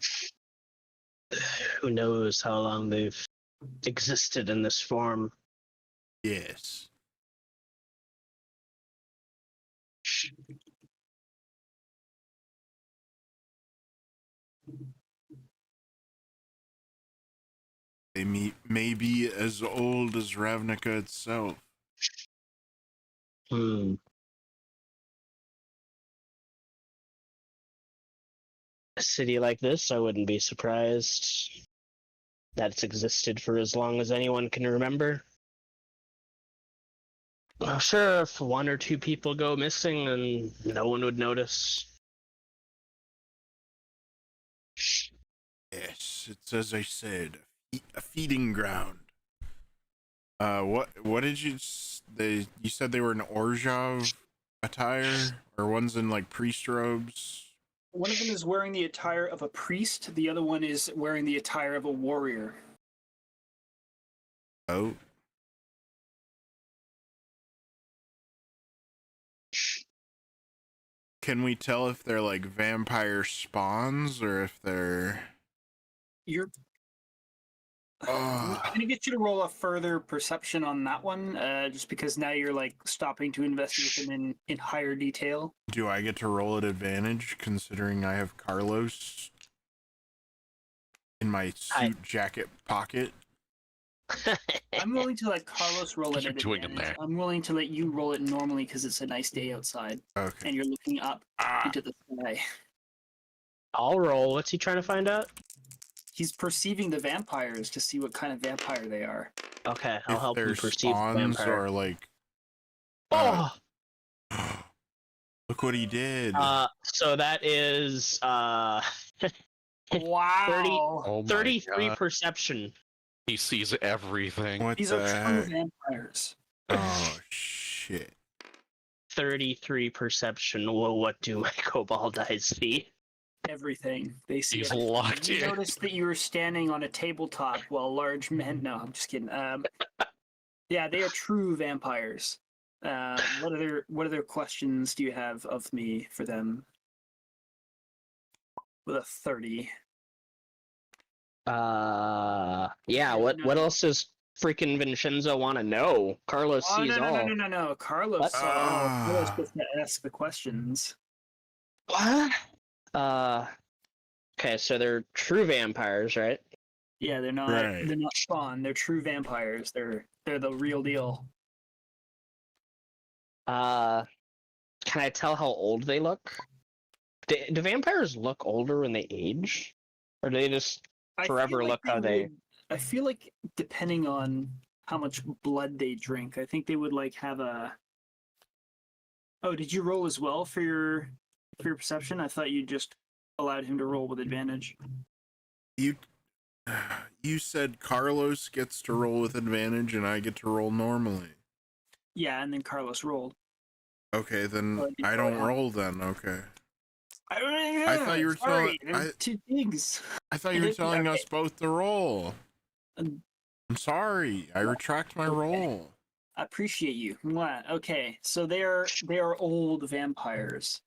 Who knows how long they've existed in this form? Yes. They may be as old as Ravnica itself. A city like this, I wouldn't be surprised that it's existed for as long as anyone can remember. I'm sure if 1 or 2 people go missing, then no one would notice. Yes, it's as I said, a feeding ground. What did you said they were in Orzhov attire, or one's in like priest robes? One of them is wearing the attire of a priest. The other one is wearing the attire of a warrior. Oh. Can we tell if they're like vampire spawns or if they're... I'm going to get you to roll a further perception on that one, just because now you're like stopping to investigate them in higher detail. Do I get to roll at advantage considering I have Carlos in my suit jacket pocket? I'm willing to let Carlos roll it What are you at doing in advantage. there? I'm willing to let you roll it normally because it's a nice day outside Okay. and you're looking up into the sky. I'll roll. What's he trying to find out? He's perceiving the vampires to see what kind of vampire they are. Okay, I'll If help they're him perceive the spawns vampire. or like... Oh! Look what he did. So that is Wow. 33 God. Perception. He sees everything. What These the are true heck? vampires. Oh, shit. 33 Perception. Well, what do my kobold eyes see? Everything. They see He's everything. locked You in. noticed that you were standing on a tabletop while large men... No, I'm just kidding. Yeah, they are true vampires. What other questions do you have of me for them? With a 30. Yeah, what else does freaking Vinshenzo want to know? Carlos sees all. No. Carlos What? saw all. Carlos gets to ask the questions. What? Okay, so they're true vampires, right? Yeah, they're not. Right. They're not spawn. They're true vampires. They're the real deal. Can I tell how old they look? Do vampires look older when they age? Or do they just I forever feel like look how they... I feel like depending on much blood they drink. I think they would like have a. Oh, did you roll as well for your perception? I thought you just allowed him to roll with advantage. You said Carlos gets to roll with advantage and I get to roll normally. Yeah, and then Carlos rolled. Okay, then Oh, I don't yeah. roll then. Okay. I thought you were sorry, telling- there's two things. I thought you were telling us Okay. both to roll. Um, I'm sorry. I retract my roll. I appreciate you. Mwah. Okay, so they are old vampires.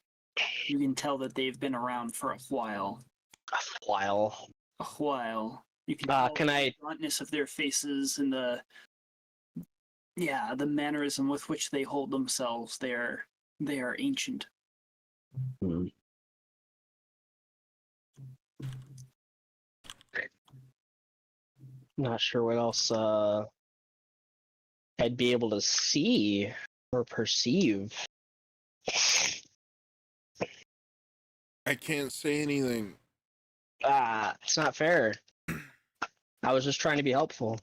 You can tell that they've been around for a while. A while. A while. You can tell Can the I- bluntness of their faces and the mannerism with which they hold themselves. They are ancient. Hmm. Not sure what else I'd be able to see or perceive. I can't say anything. It's not fair. I was just trying to be helpful.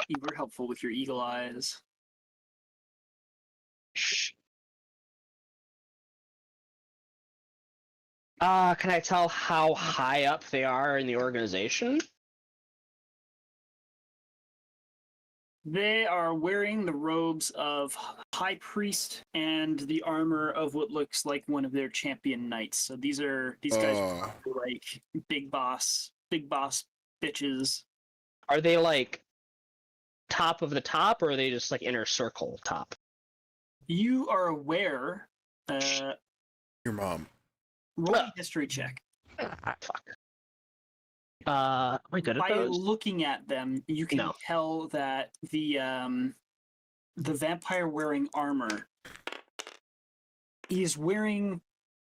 You were helpful with your eagle eyes. Can I tell how high up they are in the organization? They are wearing the robes of High Priest and the armor of what looks like one of their champion knights. So these guys are like big boss bitches. Are they like top of the top, or are they just like inner circle top? You are aware. Your mom. Roll a history check. Fuck. Am I good at By those? looking at them, you can No. tell that the vampire wearing armor, he is wearing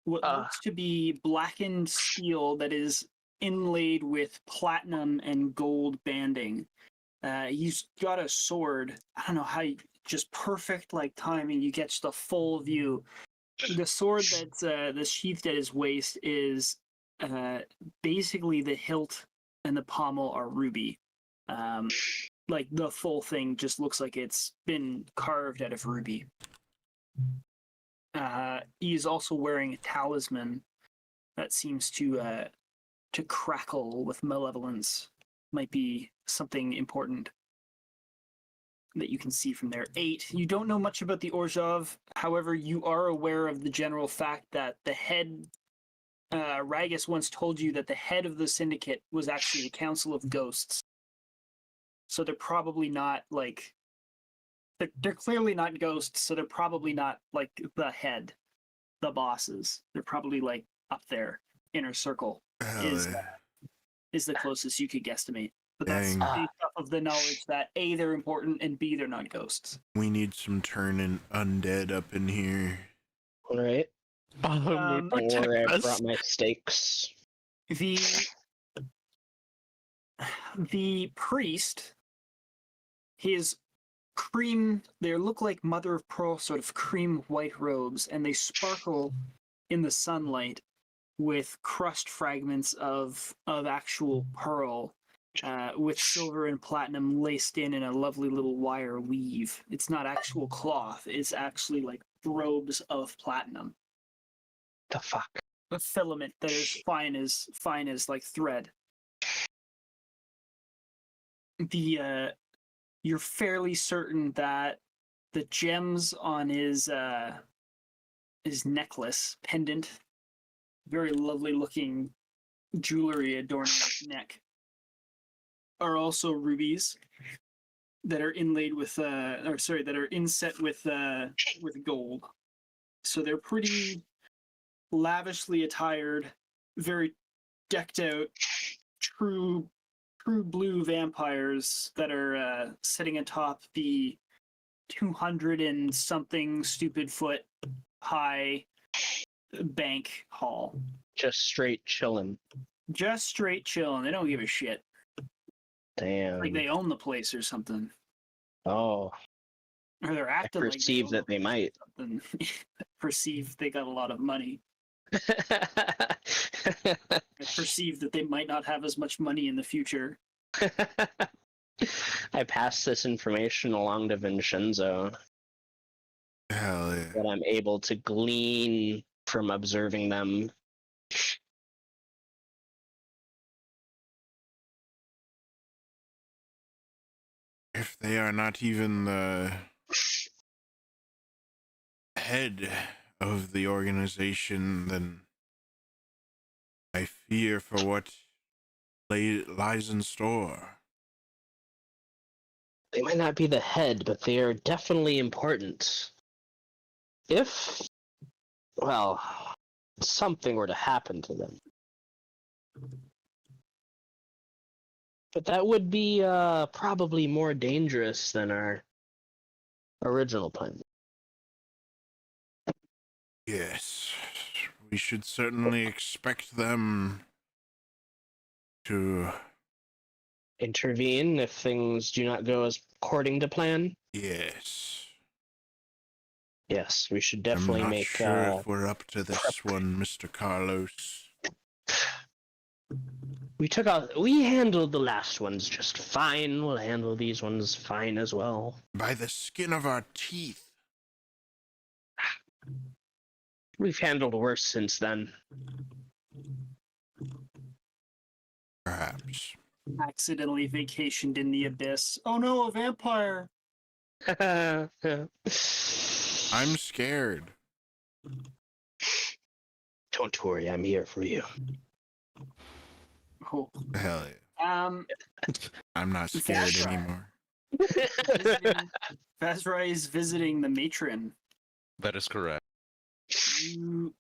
what looks to be blackened steel that is inlaid with platinum and gold banding. He's got a sword. I don't know how just perfect like timing. You get the full view. The sword that's sheathed at his waist is basically the hilt and the pommel are ruby. Like the full thing just looks like it's been carved out of ruby. He's also wearing a talisman that seems to crackle with malevolence. Might be something important that you can see from there. 8. You don't know much about the Orzhov. However, you are aware of the general fact that the head, Ragus once told you that the head of the syndicate was actually the Council of Ghosts. So they're probably not like, they're clearly not ghosts, so they're probably not like the head, the bosses. They're probably like up there, inner circle is the closest you could guesstimate. But that's Dang. based off of the knowledge that A, they're important, and B, they're not ghosts. We need some turning undead up in here. All right. Um, Don't worry, I brought my stakes. The priest, his cream, they look like mother of pearl sort of cream white robes, and they sparkle in the sunlight with crushed fragments of actual pearl, with silver and platinum laced in a lovely little wire weave. It's not actual cloth, it's actually like robes of platinum. The fuck? A filament that is fine as like thread. You're fairly certain that the gems on his necklace pendant, very lovely looking jewelry adorning his neck, are also rubies that are inlaid with that are inset with gold. So they're pretty lavishly attired, very decked out, true blue vampires that are sitting atop the 200 and something stupid foot high bank hall. Just straight chilling. Just straight chilling. They don't give a shit. Damn. Like they own the place or something. Oh, Or they're I acting like perceive own that they might. something. Perceive they got a lot of money. I perceive that they might not have as much money in the future. I I pass this information along to Vinshenzo Hell yeah. that I'm able to glean from observing them. If they are not even the head of the organization, then I fear for what lies in store. They might not be the head, but they are definitely important. If, well, something were to happen to them. But that would be probably more dangerous than our original plan. Yes, we should certainly expect them to. Intervene if things do not go as according to plan. Yes. Yes, we should definitely I'm not make. sure if we're up to this one, Mr. Carlos. We handled the last ones just fine. We'll handle these ones fine as well. By the skin of our teeth. We've handled worse since then. Perhaps. Accidentally vacationed in the abyss. Oh no, a vampire! I'm scared. Don't worry, I'm here for you. Oh. Hell yeah. I'm not scared Vaszerei. anymore. Vaszerei is visiting the matron. That is correct. You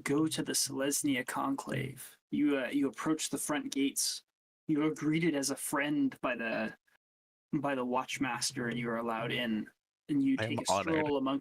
go to the Selesnya conclave. You approach the front gates. You are greeted as a friend by the Watchmaster, and you are allowed in. And you I am take a honored. stroll among